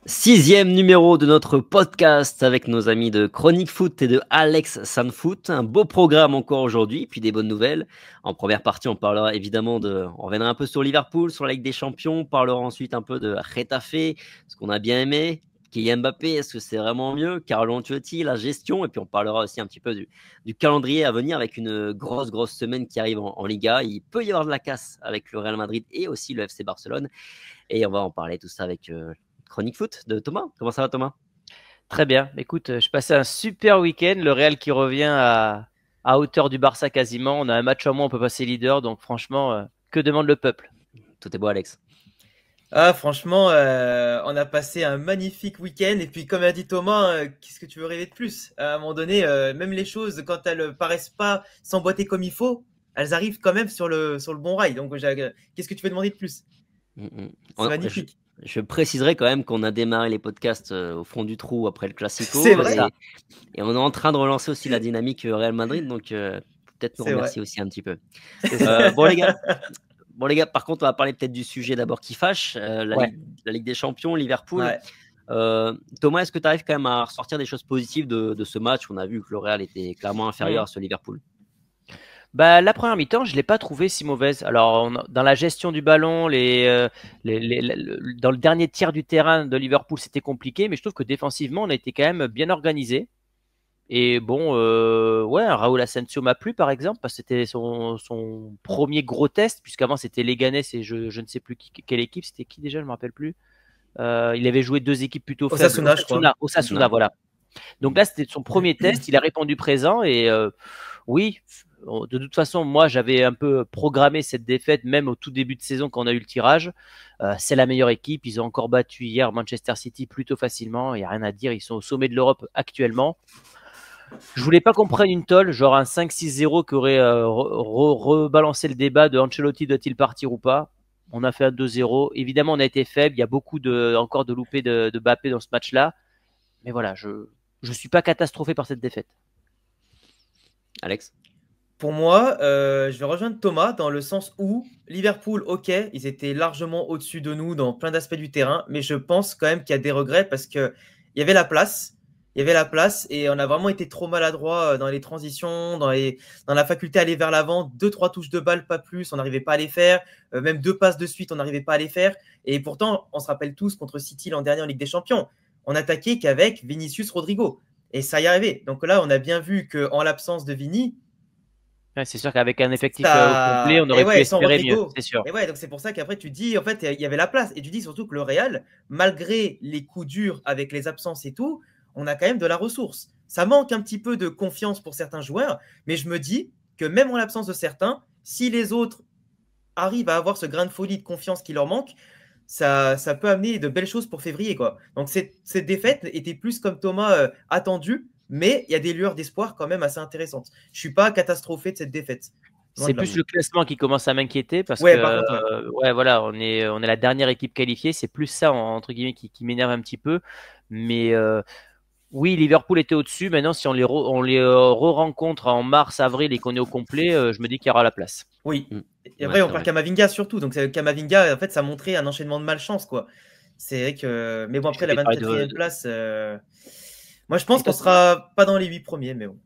6e numéro de notre podcast avec nos amis de Chronique Foot et de Alex Sanfoot. Un beau programme encore aujourd'hui, puis des bonnes nouvelles. En première partie, on parlera évidemment on reviendra un peu sur Liverpool, sur la Ligue des Champions. On parlera ensuite un peu de Getafe, ce qu'on a bien aimé. Kylian Mbappé, est-ce que c'est vraiment mieux? Carlo Ancelotti, la gestion. Et puis on parlera aussi un petit peu du calendrier à venir avec une grosse semaine qui arrive en Liga. Il peut y avoir de la casse avec le Real Madrid et aussi le FC Barcelone. Et on va en parler tout ça avec Chronique Foot de Thomas. Comment ça va, Thomas? Très bien. Écoute, je passais un super week-end. Le Real qui revient à hauteur du Barça quasiment. On a un match en moins, on peut passer leader. Donc franchement, que demande le peuple? Tout est beau, Alex. Ah, franchement, on a passé un magnifique week-end. Et puis, comme a dit Thomas, qu'est-ce que tu veux rêver de plus? À un moment donné, même les choses, quand elles paraissent pas s'emboîter comme il faut, elles arrivent quand même sur le bon rail. Donc, qu'est-ce que tu veux demander de plus? C'est magnifique. Je préciserai quand même qu'on a démarré les podcasts au fond du trou après le Classico. C'est vrai. Et on est en train de relancer aussi la dynamique Real Madrid. Donc, peut-être nous remercier aussi un petit peu. Bon, les gars, par contre, on va parler peut-être du sujet d'abord qui fâche, la Ligue des Champions, Liverpool. Ouais. Thomas, est-ce que tu arrives quand même à ressortir des choses positives de ce match? On a vu que le Real était clairement inférieur à ce Liverpool. La première mi-temps, je ne l'ai pas trouvée si mauvaise. Alors, dans la gestion du ballon, dans le dernier tiers du terrain de Liverpool, c'était compliqué, mais je trouve que défensivement, on a été quand même bien organisé. Et bon, Raúl Asensio m'a plu par exemple, parce que c'était son premier gros test, puisqu'avant c'était Leganés et je ne sais plus quelle équipe, c'était qui déjà, je ne me rappelle plus. Il avait joué deux équipes plutôt faibles. Osasuna, je crois. Osasuna, voilà. Donc là, c'était son premier test, il a répondu présent et oui, de toute façon, moi j'avais un peu programmé cette défaite, même au tout début de saison quand on a eu le tirage. C'est la meilleure équipe, ils ont encore battu hier Manchester City plutôt facilement, il n'y a rien à dire, ils sont au sommet de l'Europe actuellement. Je voulais pas qu'on prenne une tôle, genre un 5-6-0 qui aurait rebalancé le débat de Ancelotti doit-il partir ou pas. On a fait un 2-0. Évidemment, on a été faible. Il y a beaucoup encore de loupés de Mbappé dans ce match-là. Mais voilà, je suis pas catastrophé par cette défaite. Alex? Pour moi, je vais rejoindre Thomas dans le sens où Liverpool, ok, ils étaient largement au-dessus de nous dans plein d'aspects du terrain, mais je pense quand même qu'il y a des regrets parce qu'il y avait la place. Il y avait la place et on a vraiment été trop maladroit dans les transitions, dans la faculté à aller vers l'avant. 2-3 touches de balle, pas plus, on n'arrivait pas à les faire. Même 2 passes de suite, on n'arrivait pas à les faire. Et pourtant, on se rappelle tous contre City l'an dernier en Ligue des Champions. On attaquait qu'avec Vinicius Rodrigo. Et ça y arrivait. Donc là, on a bien vu qu'en l'absence de Vini, c'est sûr qu'avec un effectif complet, on aurait pu espérer mieux, c'est sûr. Et donc c'est pour ça qu'après tu dis, en fait, il y avait la place. Et tu dis surtout que le Real, malgré les coups durs avec les absences et tout, on a quand même de la ressource. Ça manque un petit peu de confiance pour certains joueurs, mais je me dis que même en l'absence de certains, si les autres arrivent à avoir ce grain de folie, de confiance qui leur manque, ça peut amener de belles choses pour février, quoi. Donc cette défaite était plus comme Thomas attendue, mais il y a des lueurs d'espoir quand même assez intéressantes. Je ne suis pas catastrophé de cette défaite. C'est plus le classement qui commence à m'inquiéter parce que voilà, on est la dernière équipe qualifiée. C'est plus ça entre guillemets qui m'énerve un petit peu. Mais oui, Liverpool était au-dessus. Maintenant, si on les re-rencontre en mars, avril et qu'on est au complet, je me dis qu'il y aura la place. Oui. Et après, on perd Camavinga surtout. Donc Camavinga, en fait, ça montrait un enchaînement de malchance, quoi. C'est vrai que. Mais bon, après la 24e place. Moi, je pense qu'on sera pas dans les 8 premiers, mais bon.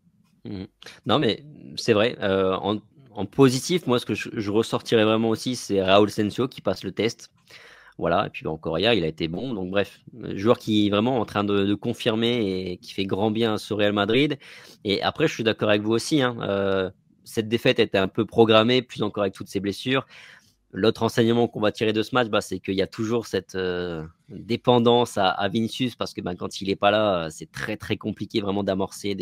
Non, mais c'est vrai. En positif, moi, ce que je ressortirais vraiment aussi, c'est Raúl Asensio qui passe le test. Voilà, et puis encore hier, il a été bon. Donc bref, joueur qui est vraiment en train de confirmer et qui fait grand bien à ce Real Madrid. Et après, je suis d'accord avec vous aussi. Cette défaite était un peu programmée, plus encore avec toutes ces blessures. L'autre enseignement qu'on va tirer de ce match, c'est qu'il y a toujours cette dépendance à Vinicius parce que quand il n'est pas là, c'est très très compliqué vraiment d'amorcer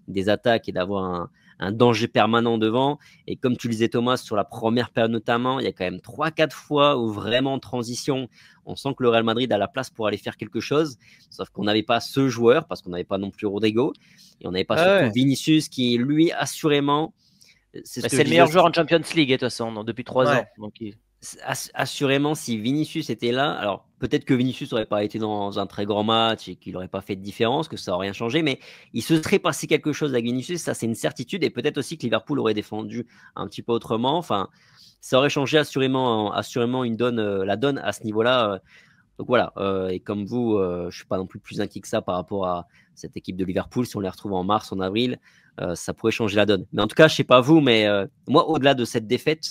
des attaques et d'avoir un danger permanent devant. Et comme tu le disais Thomas, sur la première période notamment, il y a quand même 3-4 fois où vraiment en transition, on sent que le Real Madrid a la place pour aller faire quelque chose, sauf qu'on n'avait pas ce joueur parce qu'on n'avait pas non plus Rodrigo et on n'avait pas surtout Vinicius qui lui assurément... C'est le meilleur joueur en Champions League de toute façon depuis 3 ans. Donc assurément, si Vinicius était là, alors peut-être que Vinicius n'aurait pas été dans un très grand match et qu'il n'aurait pas fait de différence, que ça n'aurait rien changé, mais il se serait passé quelque chose avec Vinicius, ça c'est une certitude, et peut-être aussi que Liverpool aurait défendu un petit peu autrement. Enfin, ça aurait changé assurément la donne à ce niveau-là. Donc voilà, et comme vous, je ne suis pas non plus plus inquiet que ça par rapport à cette équipe de Liverpool. Si on les retrouve en mars, en avril, ça pourrait changer la donne. Mais en tout cas, je ne sais pas vous, mais moi, au-delà de cette défaite,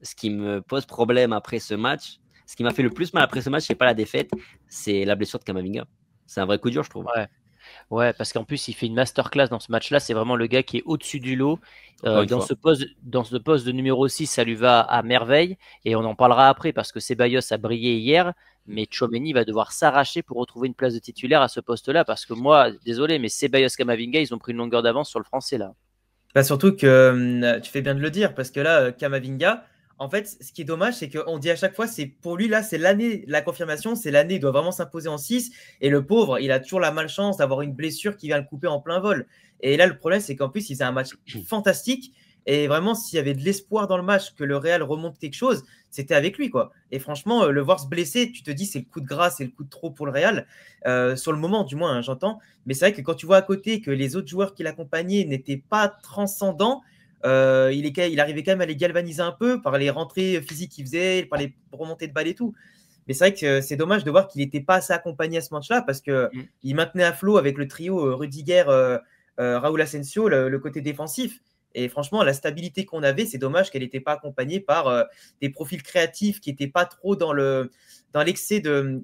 ce qui me pose problème après ce match, ce qui m'a fait le plus mal après ce match, ce n'est pas la défaite, c'est la blessure de Camavinga. C'est un vrai coup dur, je trouve. Ouais, parce qu'en plus, il fait une masterclass dans ce match-là. C'est vraiment le gars qui est au-dessus du lot. Dans ce poste de numéro 6, ça lui va à merveille. Et on en parlera après parce que Ceballos a brillé hier. Mais Tchouaméni va devoir s'arracher pour retrouver une place de titulaire à ce poste-là. Parce que moi, désolé, mais Ceballos Camavinga, ils ont pris une longueur d'avance sur le français là. Bah surtout que tu fais bien de le dire, parce que là, Camavinga, en fait, ce qui est dommage, c'est qu'on dit à chaque fois, c'est pour lui, là, c'est l'année, la confirmation, c'est l'année, il doit vraiment s'imposer en 6. Et le pauvre, il a toujours la malchance d'avoir une blessure qui vient le couper en plein vol. Et là, le problème, c'est qu'en plus, il faisait un match fantastique. Et vraiment, s'il y avait de l'espoir dans le match que le Real remonte quelque chose, c'était avec lui, quoi. Et franchement, le voir se blesser, tu te dis, c'est le coup de grâce, c'est le coup de trop pour le Real. Sur le moment, du moins, hein, j'entends. Mais c'est vrai que quand tu vois à côté que les autres joueurs qui l'accompagnaient n'étaient pas transcendants, il arrivait quand même à les galvaniser un peu par les rentrées physiques qu'il faisait, par les remontées de balles et tout. Mais c'est vrai que c'est dommage de voir qu'il n'était pas assez accompagné à ce match-là parce qu'il maintenait à flot avec le trio Rudiger, Raúl Asensio, le côté défensif. Et franchement, la stabilité qu'on avait, c'est dommage qu'elle n'était pas accompagnée par des profils créatifs qui n'étaient pas trop dans l'excès de.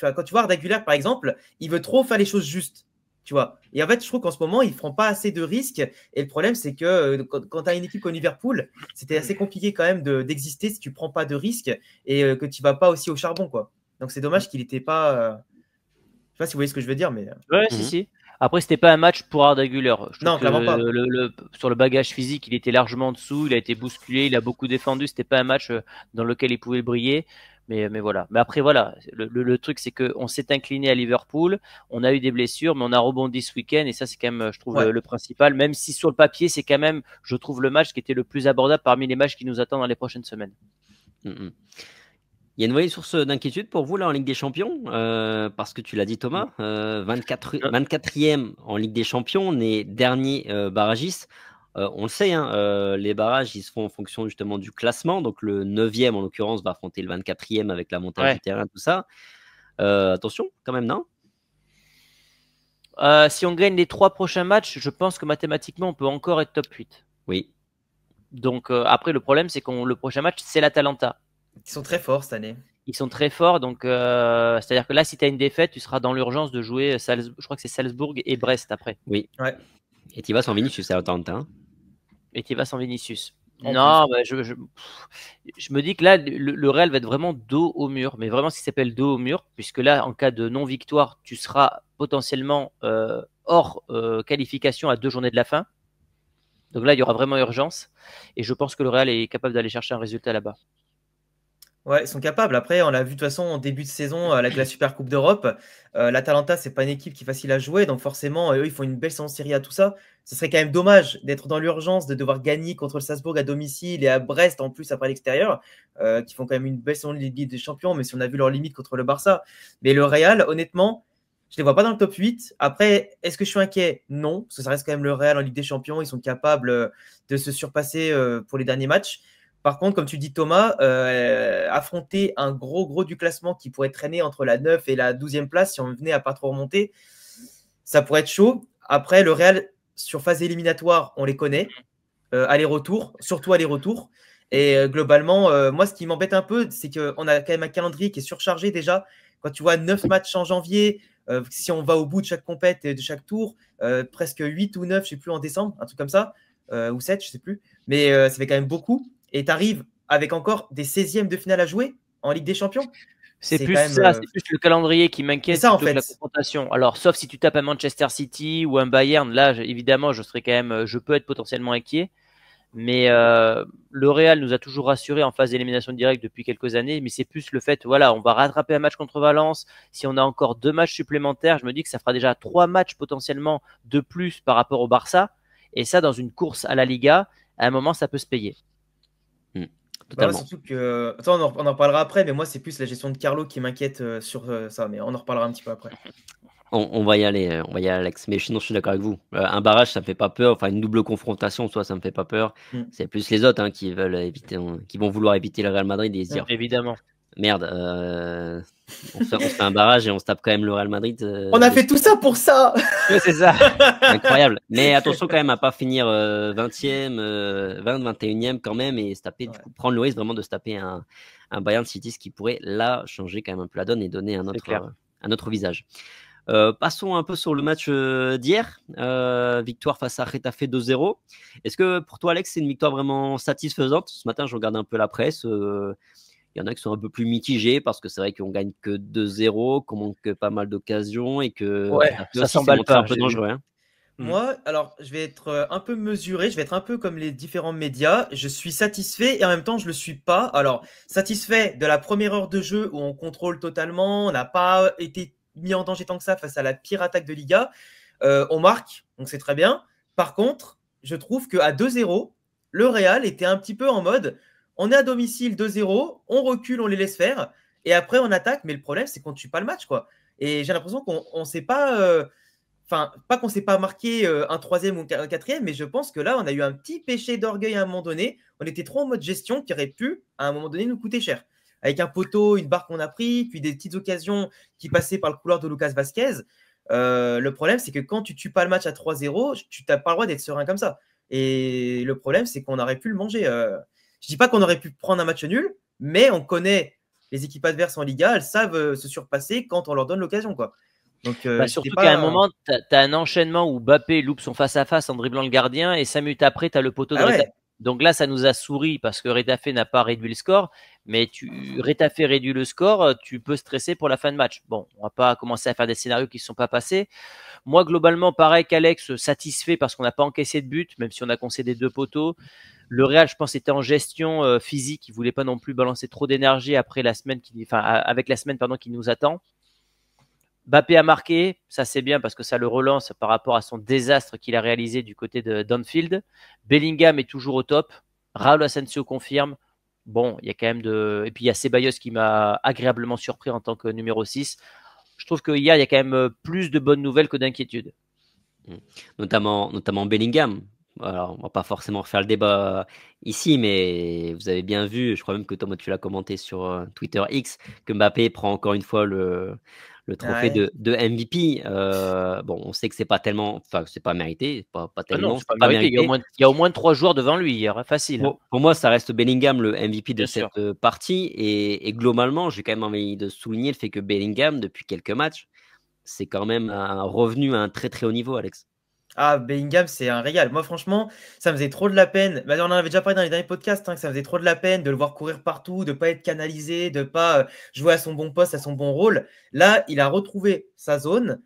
Quand tu vois Arda Güler, par exemple, il veut trop faire les choses justes. Tu vois. Et en fait, je trouve qu'en ce moment, ils ne prend pas assez de risques. Et le problème, c'est que quand tu as une équipe comme Liverpool, c'était assez compliqué quand même d'exister si tu ne prends pas de risques et que tu ne vas pas aussi au charbon, quoi. Donc, c'est dommage qu'il n'était pas. Je ne sais pas si vous voyez ce que je veux dire, mais. Ouais, si. Après, c'était pas un match pour Arda Güler. Non, clairement pas. Sur le bagage physique, il était largement en dessous. Il a été bousculé, il a beaucoup défendu. C'était pas un match dans lequel il pouvait briller. Mais voilà. Mais après, voilà. Le truc, c'est qu'on s'est incliné à Liverpool. On a eu des blessures, mais on a rebondi ce week-end. Et ça, c'est quand même, je trouve, le principal. Même si sur le papier, c'est quand même, je trouve, le match qui était le plus abordable parmi les matchs qui nous attendent dans les prochaines semaines. Il y a une vraie source d'inquiétude pour vous là en Ligue des Champions, parce que tu l'as dit Thomas, 24e en Ligue des Champions, on est dernier barragiste. On le sait, hein, les barrages ils se font en fonction justement du classement, donc le 9e en l'occurrence va affronter le 24e avec la montage du terrain, tout ça. Attention quand même, non? Si on gagne les 3 prochains matchs, je pense que mathématiquement on peut encore être top 8. Oui. Donc après le problème c'est que le prochain match c'est l'Atalanta. Ils sont très forts cette année. Ils sont très forts, donc c'est-à-dire que là, si tu as une défaite, tu seras dans l'urgence de jouer, je crois que c'est Salzbourg et Brest après. Oui. Ouais. Et tu vas sans Vinicius à l'Atalanta. Et tu vas sans Vinicius. Non, bah, je me dis que là, le Real va être vraiment dos au mur, mais vraiment ce qui s'appelle dos au mur, puisque là, en cas de non-victoire, tu seras potentiellement hors qualification à 2 journées de la fin. Donc là, il y aura vraiment urgence, et je pense que le Real est capable d'aller chercher un résultat là-bas. Ouais, ils sont capables. Après, on l'a vu de toute façon en début de saison avec la Super Coupe d'Europe. L'Atalanta, c'est pas une équipe qui est facile à jouer. Donc forcément, eux, ils font une belle saison Serie A, tout ça. Ce serait quand même dommage d'être dans l'urgence, de devoir gagner contre le Salzbourg à domicile et à Brest en plus après à l'extérieur, qui font quand même une belle saison de Ligue des Champions, mais si on a vu leurs limites contre le Barça. Mais le Real, honnêtement, je les vois pas dans le top 8. Après, est-ce que je suis inquiet? Non, parce que ça reste quand même le Real en Ligue des Champions. Ils sont capables de se surpasser pour les derniers matchs. Par contre, comme tu dis Thomas, affronter un gros du classement qui pourrait traîner entre la 9 et la 12e place si on venait à pas trop remonter, ça pourrait être chaud. Après, le Real, sur phase éliminatoire, on les connaît. Aller-retour, surtout aller-retour. Et globalement, moi, ce qui m'embête un peu, c'est qu'on a quand même un calendrier qui est surchargé déjà. Quand tu vois 9 matchs en janvier, si on va au bout de chaque compète et de chaque tour, presque 8 ou 9, je ne sais plus, en décembre, un truc comme ça, ou 7, je ne sais plus. Mais ça fait quand même beaucoup. Et tu arrives avec encore des 16e de finale à jouer en Ligue des Champions. C'est plus ça, c'est plus le calendrier qui m'inquiète plutôt que la confrontation. Alors, sauf si tu tapes un Manchester City ou un Bayern, là, évidemment, je peux être potentiellement inquiet. Mais le Real nous a toujours rassurés en phase d'élimination directe depuis quelques années. Mais c'est plus le fait, voilà, on va rattraper un match contre Valence. Si on a encore 2 matchs supplémentaires, je me dis que ça fera déjà 3 matchs potentiellement de plus par rapport au Barça. Et ça, dans une course à la Liga, à un moment, ça peut se payer. Bah, surtout que. Attends, on en reparlera après, mais moi, c'est plus la gestion de Carlo qui m'inquiète sur ça, mais on en reparlera un petit peu après. On va y aller, Alex. Mais sinon, je suis d'accord avec vous. Un barrage, ça me fait pas peur. Enfin, une double confrontation, soit ça me fait pas peur. C'est plus les autres qui veulent éviter, qui vont vouloir éviter le Real Madrid et se dire. Évidemment. merde. On se fait un barrage et on se tape quand même le Real Madrid. On a fait tout ça pour ça. Ouais, c'est ça. Incroyable. Mais attention quand même à pas finir 20e, 21e quand même et se taper, du coup, prendre le risque vraiment de se taper un Bayern City, ce qui pourrait là changer quand même un peu la donne et donner un autre visage. Passons un peu sur le match d'hier. Victoire face à Getafe 2-0. Est-ce que pour toi, Alex, c'est une victoire vraiment satisfaisante? Ce matin, je regarde un peu la presse. Il y en a qui sont un peu plus mitigés parce que c'est vrai qu'on gagne que 2-0, qu'on manque pas mal d'occasions et que ça s'emballe pas. Un peu dangereux. Hein. Moi, alors, je vais être un peu mesuré, je vais être un peu comme les différents médias. Je suis satisfait et en même temps, je le suis pas. Alors, satisfait de la première heure de jeu où on contrôle totalement, on n'a pas été mis en danger tant que ça face à la pire attaque de Liga. On marque, donc c'est très bien. Par contre, je trouve qu'à 2-0, le Real était un petit peu en mode on est à domicile 2-0, on recule, on les laisse faire et après on attaque. Mais le problème, c'est qu'on ne tue pas le match, quoi. Et j'ai l'impression qu'on ne sait pas. Enfin, pas qu'on ne s'est pas marqué un troisième ou un quatrième, mais je pense que là, on a eu un petit péché d'orgueil à un moment donné. On était trop en mode gestion qui aurait pu, à un moment donné, nous coûter cher. Avec un poteau, une barre qu'on a pris, puis des petites occasions qui passaient par le couloir de Lucas Vazquez. Le problème, c'est que quand tu tues pas le match à 3-0, tu n'as pas le droit d'être serein comme ça. Et le problème, c'est qu'on aurait pu le manger. Je dis pas qu'on aurait pu prendre un match nul, mais on connaît les équipes adverses en Liga, elles savent se surpasser quand on leur donne l'occasion, quoi. Donc, surtout qu'à un moment, tu as un enchaînement où Mbappé loupe son face-à-face en dribblant le gardien et 5 minutes après, tu as le poteau de Retafe. Donc là, ça nous a souri parce que Retafe n'a pas réduit le score, mais Retafe réduit le score, tu peux stresser pour la fin de match. Bon, on va pas commencer à faire des scénarios qui ne sont pas passés. Moi, globalement, pareil qu'Alex, satisfait parce qu'on n'a pas encaissé de but, même si on a concédé 2 poteaux. Le Real, je pense, était en gestion physique. Il ne voulait pas non plus balancer trop d'énergie après la semaine avec la semaine qui nous attend. Mbappé a marqué, ça c'est bien parce que ça le relance par rapport à son désastre qu'il a réalisé du côté d'Anfield. Bellingham est toujours au top. Raúl Asensio confirme. Bon, il y a quand même et puis il y a Ceballos qui m'a agréablement surpris en tant que numéro 6. Je trouve qu'il y a quand même plus de bonnes nouvelles que d'inquiétudes. Notamment Bellingham. Alors, on va pas forcément refaire le débat ici, mais vous avez bien vu, je crois même que Thomas, tu l'as commenté sur Twitter X, que Mbappé prend encore une fois le trophée de MVP. Bon, on sait que c'est pas tellement, enfin, c'est pas mérité, pas tellement. Non, c'est pas mérité. Il y a au moins 3 joueurs devant lui hier, facile. Bon, pour moi, ça reste Bellingham le MVP de cette partie, et globalement, j'ai quand même envie de souligner le fait que Bellingham, depuis quelques matchs, c'est quand même un revenu à un très très haut niveau, Alex. Ah, Bellingham, c'est un régal. Moi, franchement, ça me faisait trop de la peine. On en avait déjà parlé dans les derniers podcasts, que ça me faisait trop de la peine de le voir courir partout, de ne pas être canalisé, de ne pas jouer à son bon poste, à son bon rôle. Là, il a retrouvé sa zone.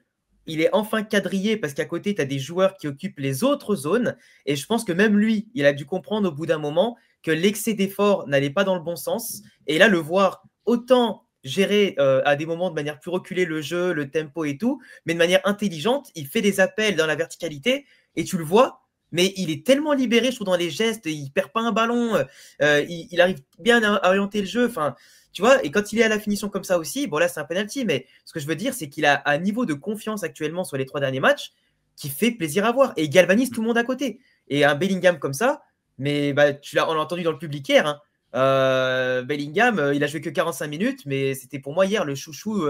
Il est enfin quadrillé parce qu'à côté, tu as des joueurs qui occupent les autres zones. Et je pense que même lui, il a dû comprendre au bout d'un moment que l'excès d'effort n'allait pas dans le bon sens. Et là, le voir autant gérer à des moments de manière plus reculée le jeu, le tempo et tout, mais de manière intelligente, il fait des appels dans la verticalité et tu le vois, mais il est tellement libéré, je trouve, dans les gestes, il perd pas un ballon, il arrive bien à orienter le jeu, enfin, tu vois, et quand il est à la finition comme ça aussi, bon là c'est un penalty, mais ce que je veux dire, c'est qu'il a un niveau de confiance actuellement sur les 3 derniers matchs qui fait plaisir à voir et il galvanise tout le monde à côté. Et un Bellingham comme ça, mais on l'a entendu dans le public hier, hein. Bellingham, il a joué que 45 minutes, mais c'était pour moi hier le chouchou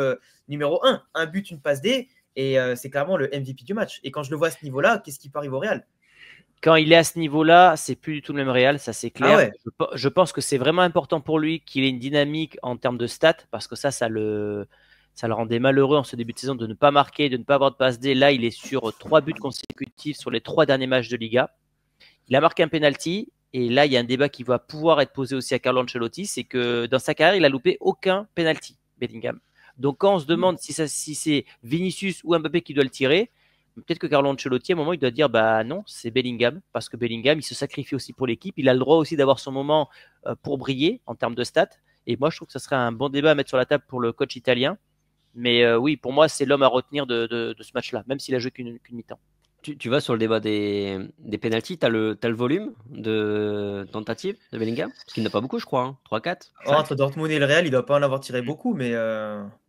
numéro 1. Un but, une passe D, et c'est clairement le MVP du match. Et quand je le vois à ce niveau-là, qu'est-ce qui peut arriver au Real? Quand il est à ce niveau-là, c'est plus du tout le même Real, ça c'est clair. Ah ouais. Je pense que c'est vraiment important pour lui qu'il ait une dynamique en termes de stats, parce que ça le rendait malheureux en ce début de saison de ne pas marquer, de ne pas avoir de passe D. Là, il est sur 3 buts consécutifs sur les 3 derniers matchs de Liga. Il a marqué un penalty. Et là, il y a un débat qui va pouvoir être posé aussi à Carlo Ancelotti, c'est que dans sa carrière, il a loupé aucun penalty, Bellingham. Donc quand on se demande si c'est Vinicius ou Mbappé qui doit le tirer, peut-être que Carlo Ancelotti, à un moment, il doit dire bah non, c'est Bellingham, parce que Bellingham, il se sacrifie aussi pour l'équipe, il a le droit aussi d'avoir son moment pour briller en termes de stats. Et moi, je trouve que ce serait un bon débat à mettre sur la table pour le coach italien. Mais oui, pour moi, c'est l'homme à retenir de ce match-là, même s'il a joué qu'une mi-temps. Tu vas sur le débat des pénaltys, tu as le volume de tentatives de Bellingham? Parce qu'il n'y en a pas beaucoup, je crois. 3-4 entre Dortmund et le Real, il ne doit pas en avoir tiré beaucoup, mais.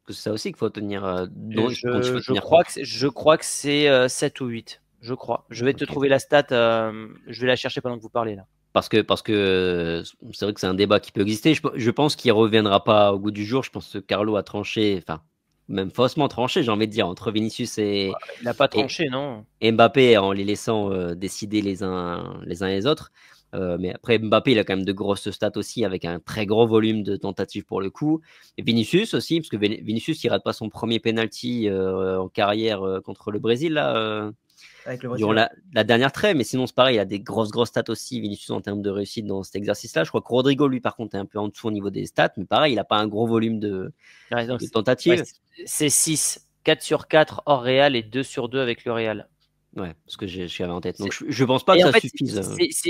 C'est ça aussi qu'il faut tenir. Je crois que c'est 7 ou 8. Je crois. Je vais te trouver la stat. Je vais la chercher pendant que vous parlez là. Parce que c'est vrai que c'est un débat qui peut exister. Je pense qu'il ne reviendra pas au goût du jour. Je pense que Carlo a tranché, enfin, même faussement tranché, j'ai envie de dire, entre Vinicius Il n'a pas et, tranché, non. et Mbappé en les laissant décider les uns les autres. Mais après, Mbappé, il a quand même de grosses stats aussi, avec un très gros volume de tentatives pour le coup. Et Vinicius aussi, parce que Vinicius, il rate pas son premier penalty en carrière contre le Brésil, là, Avec le Brésil, durant ouais. la dernière trêve. Mais sinon, c'est pareil, il a des grosses stats aussi, Vinicius, en termes de réussite dans cet exercice-là. Je crois que Rodrigo, lui, par contre, est un peu en dessous au niveau des stats. Mais pareil, il n'a pas un gros volume Ouais, donc de c'est ouais, tentatives. c'est 6, 4 sur 4 hors Real et 2 sur 2 avec le Real. Ouais, parce que j'avais en tête. Donc, C'est- je pense pas que Et en ça fait, suffise.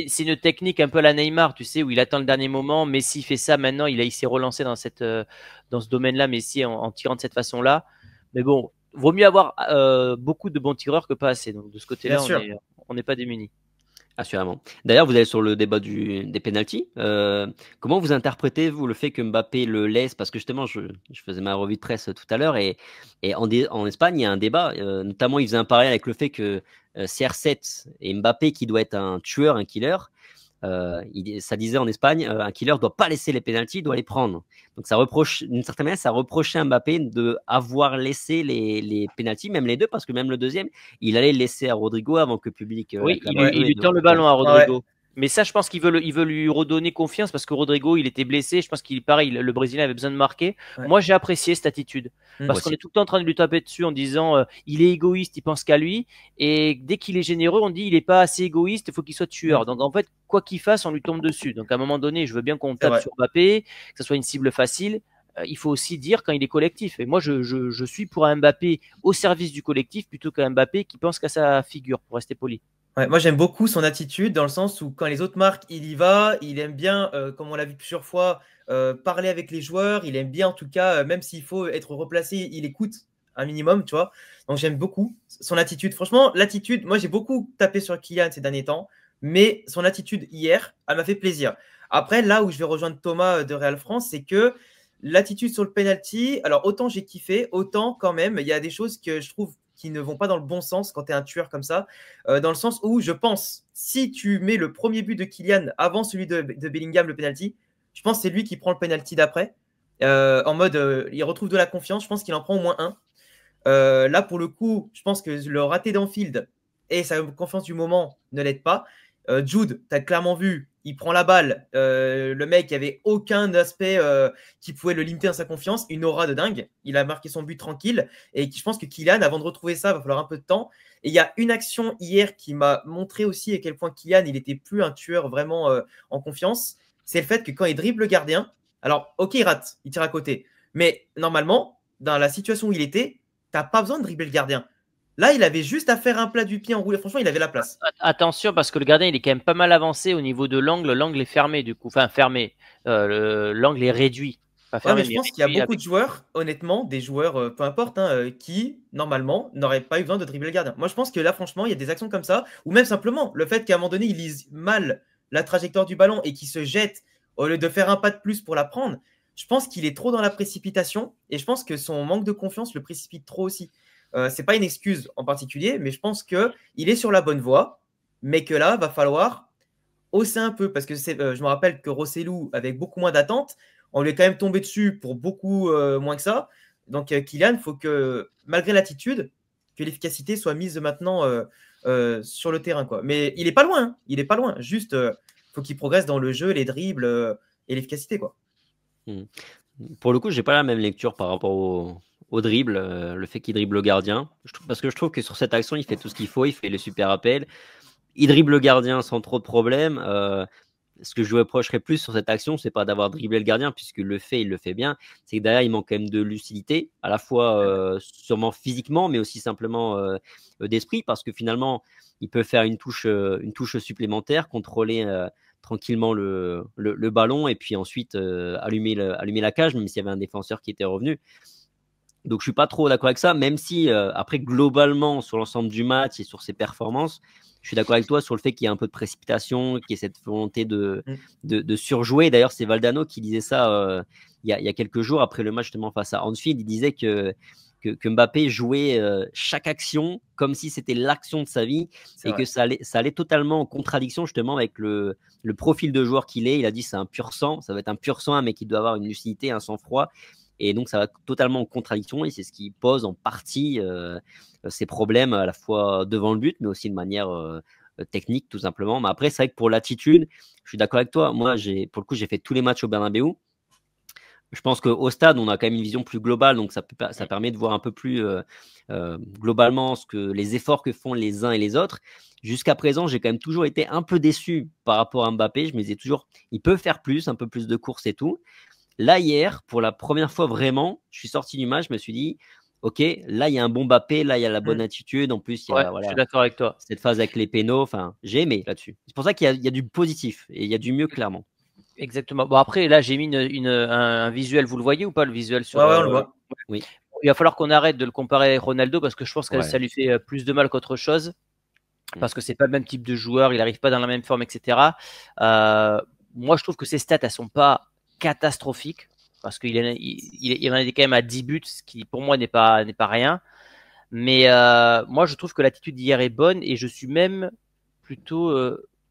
c'est une technique un peu à la Neymar, tu sais, où il attend le dernier moment. Messi fait ça maintenant, il s'est relancé dans dans ce domaine-là, Messi, en tirant de cette façon-là. Mais bon, vaut mieux avoir beaucoup de bons tireurs que pas assez. Donc de ce Bien côté-là, sûr. on n'est pas démunis. Assurément. D'ailleurs, vous allez sur le débat des pénaltys. Comment vous interprétez, vous, le fait que Mbappé le laisse? Parce que justement, je faisais ma revue de presse tout à l'heure et en Espagne, il y a un débat. Notamment, il faisait un parallèle avec le fait que CR7 et Mbappé, qui doit être un tueur, un killer, ça disait en Espagne, un killer doit pas laisser les pénaltys, doit les prendre. Donc ça reproche, d'une certaine manière, ça reprochait à Mbappé de avoir laissé les pénaltys, même les deux, parce que même le deuxième, il allait le laisser à Rodrigo avant que le public Oui, l'acclame un Ouais. peu il et lui tend le donc, ballon à Ouais, ouais. Rodrigo. Mais ça, je pense il veut lui redonner confiance parce que Rodrigo, il était blessé. Je pense qu'il, pareil, le Brésilien avait besoin de marquer. Ouais. Moi, j'ai apprécié cette attitude Moi parce qu'on aussi. est tout le temps en train de lui taper dessus en disant il est égoïste, il pense qu'à lui. Et dès qu'il est généreux, on dit il est pas assez égoïste, il faut qu'il soit tueur. Donc en fait, quoi qu'il fasse, on lui tombe dessus. Donc à un moment donné, je veux bien qu'on C'est tape vrai. sur Mbappé, que ce soit une cible facile. Il faut aussi dire quand il est collectif. Et moi, je suis pour un Mbappé au service du collectif plutôt qu'un Mbappé qui pense qu'à sa figure, pour rester poli. Ouais, moi, j'aime beaucoup son attitude dans le sens où quand les autres marquent, il y va. Il aime bien, comme on l'a vu plusieurs fois, parler avec les joueurs. Il aime bien, en tout cas, même s'il faut être replacé, il écoute un minimum, tu vois. Donc, j'aime beaucoup son attitude. Franchement, l'attitude, moi, j'ai beaucoup tapé sur Kylian ces derniers temps, mais son attitude hier, elle m'a fait plaisir. Après, là où je vais rejoindre Thomas de Real France, c'est que l'attitude sur le penalty, alors autant j'ai kiffé, autant quand même, il y a des choses que je trouve qui ne vont pas dans le bon sens quand tu es un tueur comme ça. Dans le sens où je pense, si tu mets le premier but de Kylian avant celui de Bellingham, le penalty, je pense que c'est lui qui prend le penalty d'après. En mode, il retrouve de la confiance. Je pense qu'il en prend au moins un. Là, pour le coup, je pense que le raté d'Anfield et sa confiance du moment ne l'aide pas. Jude, tu as clairement vu, il prend la balle. Le mec, il n'y avait aucun aspect qui pouvait le limiter dans sa confiance. Une aura de dingue. Il a marqué son but tranquille. Et je pense que Kylian, avant de retrouver ça, il va falloir un peu de temps. Et il y a une action hier qui m'a montré aussi à quel point Kylian, il n'était plus un tueur vraiment en confiance. C'est le fait que quand il dribble le gardien, alors, ok, il rate, il tire à côté. Mais normalement, dans la situation où il était, t'as pas besoin de dribbler le gardien. Là, il avait juste à faire un plat du pied en roulé. Franchement, il avait la place. Attention parce que le gardien il est quand même pas mal avancé au niveau de l'angle. L'angle est fermé du coup, enfin fermé. L'angle est réduit, pas Ouais, fermé mais je mais pense qu'il y a réduit beaucoup avec. de joueurs, honnêtement, des joueurs, peu importe, hein, qui, normalement, n'auraient pas eu besoin de dribbler le gardien. Moi, je pense que là, franchement, il y a des actions comme ça, ou même simplement le fait qu'à un moment donné, il lise mal la trajectoire du ballon et qu'il se jette au lieu de faire un pas de plus pour la prendre. Je pense qu'il est trop dans la précipitation et je pense que son manque de confiance le précipite trop aussi. C'est pas une excuse en particulier, mais je pense qu'il est sur la bonne voie, mais que là, va falloir hausser un peu parce que je me rappelle que Rossellou, avec beaucoup moins d'attente, on lui est quand même tombé dessus pour beaucoup moins que ça. Donc, Kylian, il faut que, malgré l'attitude, que l'efficacité soit mise maintenant sur le terrain, quoi. Mais il est pas loin, hein. Il est pas loin. Juste, faut qu'il progresse dans le jeu, les dribbles et l'efficacité, quoi. Pour le coup, j'ai pas la même lecture par rapport au dribble, le fait qu'il dribble le gardien. Parce que je trouve que sur cette action, il fait tout ce qu'il faut, il fait les super appels. Il dribble le gardien sans trop de problèmes. Ce que je lui reprocherais plus sur cette action, c'est pas d'avoir dribblé le gardien, puisqu'il le fait, il le fait bien. C'est que derrière, il manque quand même de lucidité, à la fois sûrement physiquement, mais aussi simplement d'esprit, parce que finalement, il peut faire une touche supplémentaire, contrôler tranquillement le ballon, et puis ensuite allumer la cage, même s'il y avait un défenseur qui était revenu. Donc je suis pas trop d'accord avec ça, même si après globalement sur l'ensemble du match et sur ses performances, je suis d'accord avec toi sur le fait qu'il y a un peu de précipitation, qu'il y ait cette volonté de surjouer. D'ailleurs, c'est Valdano qui disait ça il y a quelques jours après le match justement face à Anfield. Il disait que que Mbappé jouait chaque action comme si c'était l'action de sa vie et que ça allait totalement en contradiction justement avec le profil de joueur qu'il est. Il a dit c'est un pur sang, ça va être un pur sang, mais qui doit avoir une lucidité, un sang-froid. Et donc, ça va totalement en contradiction et c'est ce qui pose en partie ces problèmes à la fois devant le but, mais aussi de manière technique, tout simplement. Mais après, c'est vrai que pour l'attitude, je suis d'accord avec toi. Moi, pour le coup, j'ai fait tous les matchs au Bernabéu. Je pense qu'au stade, on a quand même une vision plus globale, donc ça permet de voir un peu plus globalement les efforts que font les uns et les autres. Jusqu'à présent, j'ai quand même toujours été un peu déçu par rapport à Mbappé. Je me disais toujours, il peut faire plus, un peu plus de courses et tout. Là, hier, pour la première fois vraiment, je suis sorti du match, je me suis dit, ok, là, il y a un bon Mbappé, là, il y a la bonne attitude. En plus, il y a je suis d'accord avec toi. cette phase avec les pénaux. Enfin, j'ai aimé là-dessus. C'est pour ça qu'il y a du positif et il y a du mieux, clairement. Exactement. Bon, après, là, j'ai mis un visuel. Vous le voyez ou pas, le visuel sur, Ouais, on le voit. Oui. Il va falloir qu'on arrête de le comparer avec Ronaldo parce que je pense que ça lui fait plus de mal qu'autre chose. Parce que c'est pas le même type de joueur, il n'arrive pas dans la même forme, etc. Moi, je trouve que ses stats, elles sont pas catastrophiques parce qu'il en est quand même à 10 buts, ce qui pour moi n'est pas rien. Mais moi, je trouve que l'attitude d'hier est bonne et je suis même plutôt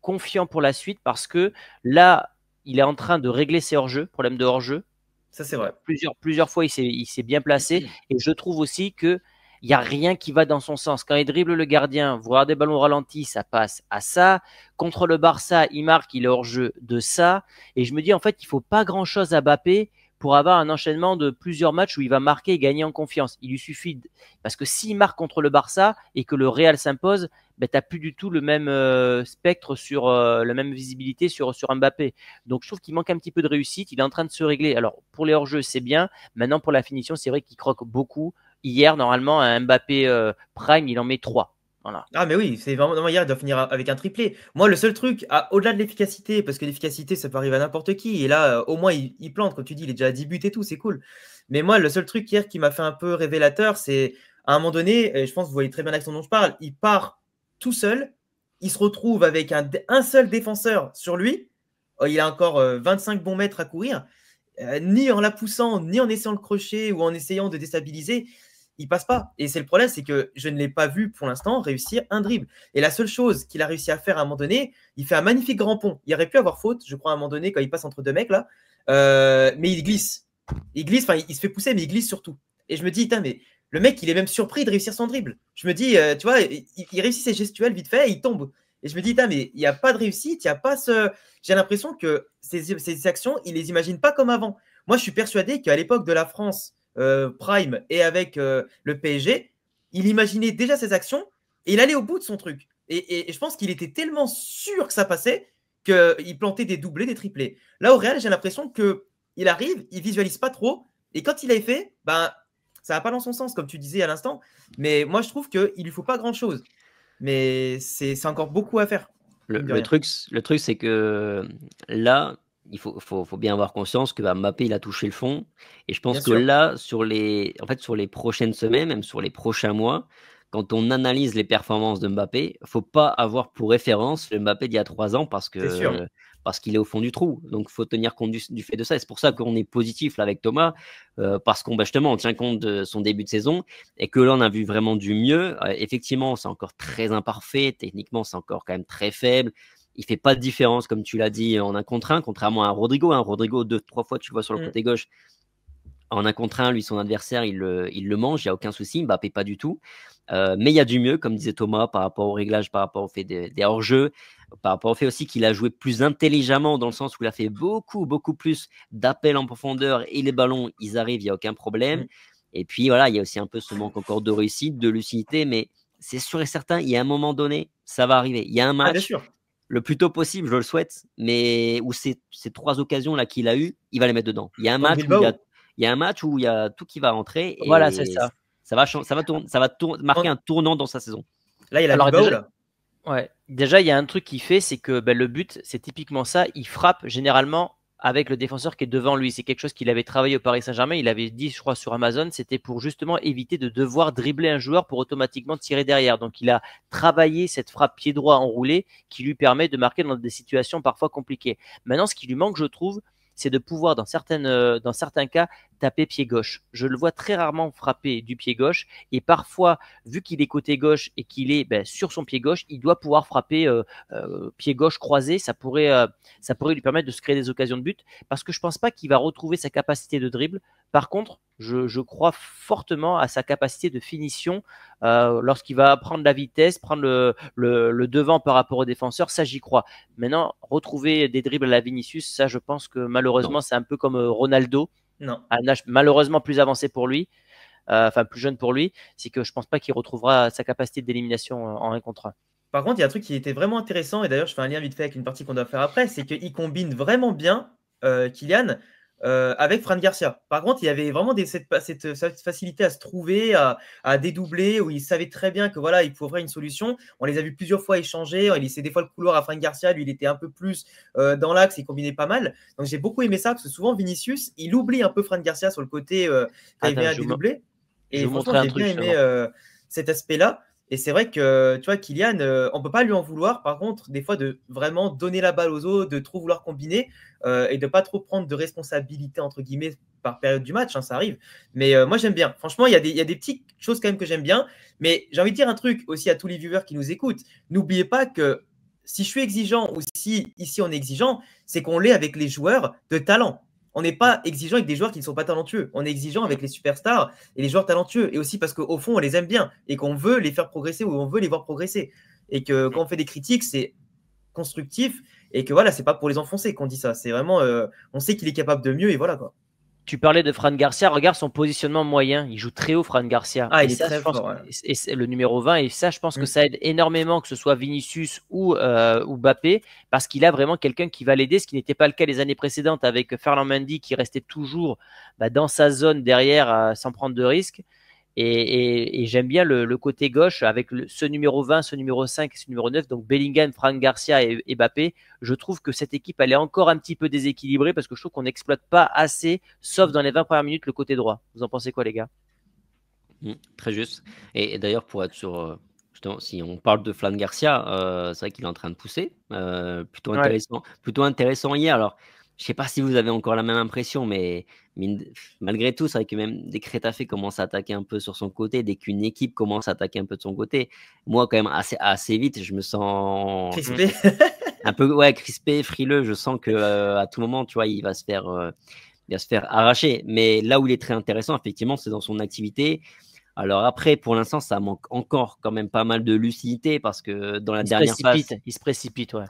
confiant pour la suite parce que là, il est en train de régler ses hors-jeux, problème de hors-jeu. Ça, c'est vrai. Plusieurs fois, il s'est bien placé et je trouve aussi que il n'y a rien qui va dans son sens. Quand il dribble le gardien, voir des ballons ralentis, ça passe à ça. Contre le Barça, il marque, il est hors-jeu de ça. Et je me dis, en fait, il ne faut pas grand-chose à Mbappé pour avoir un enchaînement de plusieurs matchs où il va marquer et gagner en confiance. Il lui suffit, parce que s'il marque contre le Barça et que le Real s'impose, ben, tu n'as plus du tout le même spectre sur la même visibilité sur Mbappé. Donc je trouve qu'il manque un petit peu de réussite. Il est en train de se régler. Alors pour les hors-jeux, c'est bien. Maintenant pour la finition, c'est vrai qu'il croque beaucoup. Hier, normalement, un Mbappé Prime, il en met 3. Voilà. Ah, mais oui, c'est vraiment. Hier, il doit finir avec un triplé. Moi, le seul truc, au-delà de l'efficacité, parce que l'efficacité, ça peut arriver à n'importe qui. Et là, au moins, il plante, comme tu dis, il est déjà à 10 buts et tout, c'est cool. Mais moi, le seul truc hier qui m'a fait un peu révélateur, c'est à un moment donné, et je pense que vous voyez très bien l'action dont je parle, il part tout seul, il se retrouve avec un seul défenseur sur lui. Il a encore 25 bons mètres à courir. Ni en la poussant, ni en essayant le crochet ou en essayant de déstabiliser, il passe pas. Et c'est le problème, c'est que je ne l'ai pas vu pour l'instant réussir un dribble. Et la seule chose qu'il a réussi à faire à un moment donné, il fait un magnifique grand pont. Il aurait pu avoir faute, je crois, à un moment donné, quand il passe entre deux mecs là. Mais il glisse. Il glisse, enfin, il se fait pousser, mais il glisse surtout. Et je me dis, mais le mec, il est même surpris de réussir son dribble. Je me dis, tu vois, il réussit ses gestuels vite fait et il tombe. Et je me dis, mais il n'y a pas de réussite, il n'y a pas ce. J'ai l'impression que ces actions, il les imagine pas comme avant. Moi, je suis persuadé qu'à l'époque de la France Prime et avec le PSG, il imaginait déjà ses actions et il allait au bout de son truc. Et je pense qu'il était tellement sûr que ça passait qu'il plantait des doublés, des triplés. Là, au Real, j'ai l'impression qu'il arrive, il visualise pas trop. Et quand il a fait, ça va pas dans son sens, comme tu disais à l'instant. Mais moi, je trouve qu'il lui faut pas grand-chose. Mais c'est encore beaucoup à faire. Le truc, c'est que là, il faut bien avoir conscience que Mbappé, il a touché le fond. Et je pense que là, sur les prochaines semaines, même sur les prochains mois, quand on analyse les performances de Mbappé, il ne faut pas avoir pour référence le Mbappé d'il y a 3 ans parce qu'il est au fond du trou. Donc, il faut tenir compte du fait de ça. Et c'est pour ça qu'on est positif là, avec Thomas, parce qu'on justement, on tient compte de son début de saison et que là, on a vu vraiment du mieux. Effectivement, c'est encore très imparfait. Techniquement, c'est encore quand même très faible. Il fait pas de différence, comme tu l'as dit, en un contre un, contrairement à Rodrigo. Rodrigo, 2-3 fois, tu le vois sur le côté gauche. En un contre un, lui, son adversaire, il le mange, il n'y a aucun souci. Mbappé, pas du tout. Mais il y a du mieux, comme disait Thomas, par rapport au réglage, par rapport au fait des hors-jeux, par rapport au fait aussi qu'il a joué plus intelligemment, dans le sens où il a fait beaucoup, beaucoup plus d'appels en profondeur et les ballons, ils arrivent, il n'y a aucun problème. Et puis voilà, il y a aussi un peu ce manque encore de réussite, de lucidité, mais c'est sûr et certain, il y a un moment donné, ça va arriver. Il y a un match, le plus tôt possible, je le souhaite, mais où ces 3 occasions-là qu'il a eues, il va les mettre dedans. Il y a un match où il y a tout qui va rentrer. Et voilà, c'est ça. Ça va marquer un tournant dans sa saison. Là, il y a la Bilbao, là. Ouais. Déjà, il y a un truc qu'il fait, c'est que le but, c'est typiquement ça. Il frappe généralement avec le défenseur qui est devant lui. C'est quelque chose qu'il avait travaillé au Paris Saint-Germain. Il avait dit, je crois, sur Amazon, c'était pour justement éviter de devoir dribbler un joueur pour automatiquement tirer derrière. Donc, il a travaillé cette frappe pied droit enroulé qui lui permet de marquer dans des situations parfois compliquées. Maintenant, ce qui lui manque, je trouve, c'est de pouvoir, dans certains cas, taper pied gauche. Je le vois très rarement frapper du pied gauche et parfois, vu qu'il est côté gauche et qu'il est sur son pied gauche, il doit pouvoir frapper pied gauche croisé. Ça pourrait lui permettre de se créer des occasions de but parce que je pense pas qu'il va retrouver sa capacité de dribble. Par contre, je crois fortement à sa capacité de finition lorsqu'il va prendre la vitesse, prendre le devant par rapport au défenseur. Ça, j'y crois. Maintenant, retrouver des dribbles à la Vinicius, ça, je pense que malheureusement, c'est un peu comme Ronaldo. Non. À un âge malheureusement plus avancé pour lui, enfin plus jeune pour lui, c'est que je pense pas qu'il retrouvera sa capacité d'élimination en 1 contre 1. Par contre, il y a un truc qui était vraiment intéressant, et d'ailleurs, je fais un lien vite fait avec une partie qu'on doit faire après, c'est qu'il combine vraiment bien Kylian avec Fran Garcia. Par contre, il y avait vraiment cette facilité à se trouver, à dédoubler, où il savait très bien que voilà, il pouvait une solution. On les a vus plusieurs fois échanger. Il laissait des fois le couloir à Fran Garcia. Lui, il était un peu plus dans l'axe, il combinait pas mal. Donc, j'ai beaucoup aimé ça, parce que souvent, Vinicius, il oublie un peu Fran Garcia sur le côté quand il vient à dédoubler. Et franchement, j'ai bien aimé cet aspect-là. Et c'est vrai que, tu vois, Kylian, on ne peut pas lui en vouloir, par contre, des fois, de vraiment donner la balle aux autres, de trop vouloir combiner et de ne pas trop prendre de responsabilité, entre guillemets, par période du match, hein, ça arrive. Mais moi, j'aime bien. Franchement, il y a des petites choses quand même que j'aime bien. Mais j'ai envie de dire un truc aussi à tous les viewers qui nous écoutent. N'oubliez pas que si je suis exigeant ou si ici on est exigeant, c'est qu'on l'est avec les joueurs de talent. On n'est pas exigeant avec des joueurs qui ne sont pas talentueux. On est exigeant avec les superstars et les joueurs talentueux. Et aussi parce qu'au fond, on les aime bien et qu'on veut les faire progresser ou on veut les voir progresser. Et que quand on fait des critiques, c'est constructif et que voilà, c'est pas pour les enfoncer qu'on dit ça. C'est vraiment, on sait qu'il est capable de mieux et voilà quoi. Tu parlais de Fran Garcia, regarde son positionnement moyen. Il joue très haut, Fran Garcia. Ah, il est très fort. Ouais. Et c'est le numéro 20. Et ça, je pense que ça aide énormément, que ce soit Vinicius ou Mbappé, parce qu'il a vraiment quelqu'un qui va l'aider, ce qui n'était pas le cas les années précédentes avec Ferland Mendy qui restait toujours dans sa zone derrière sans prendre de risques. Et j'aime bien le côté gauche avec ce numéro 20, ce numéro 5 et ce numéro 9, donc Bellingham, Fran Garcia et Mbappé. Je trouve que cette équipe, elle est encore un petit peu déséquilibrée parce que je trouve qu'on n'exploite pas assez, sauf dans les 20 premières minutes, le côté droit. Vous en pensez quoi, les gars? Très juste. Et d'ailleurs, pour être sur, justement, si on parle de Fran Garcia, c'est vrai qu'il est en train de pousser. Plutôt intéressant hier. Alors, je ne sais pas si vous avez encore la même impression, mais malgré tout, c'est vrai que même dès que Retafe commence à attaquer un peu sur son côté, dès qu'une équipe commence à attaquer un peu de son côté, moi, quand même, assez vite, je me sens crispé. Un peu crispé, frileux. Je sens qu'à tout moment, tu vois, il va se faire arracher. Mais là où il est très intéressant, effectivement, c'est dans son activité. Alors après, pour l'instant, ça manque encore quand même pas mal de lucidité parce que dans la dernière passe… Il se précipite, ouais.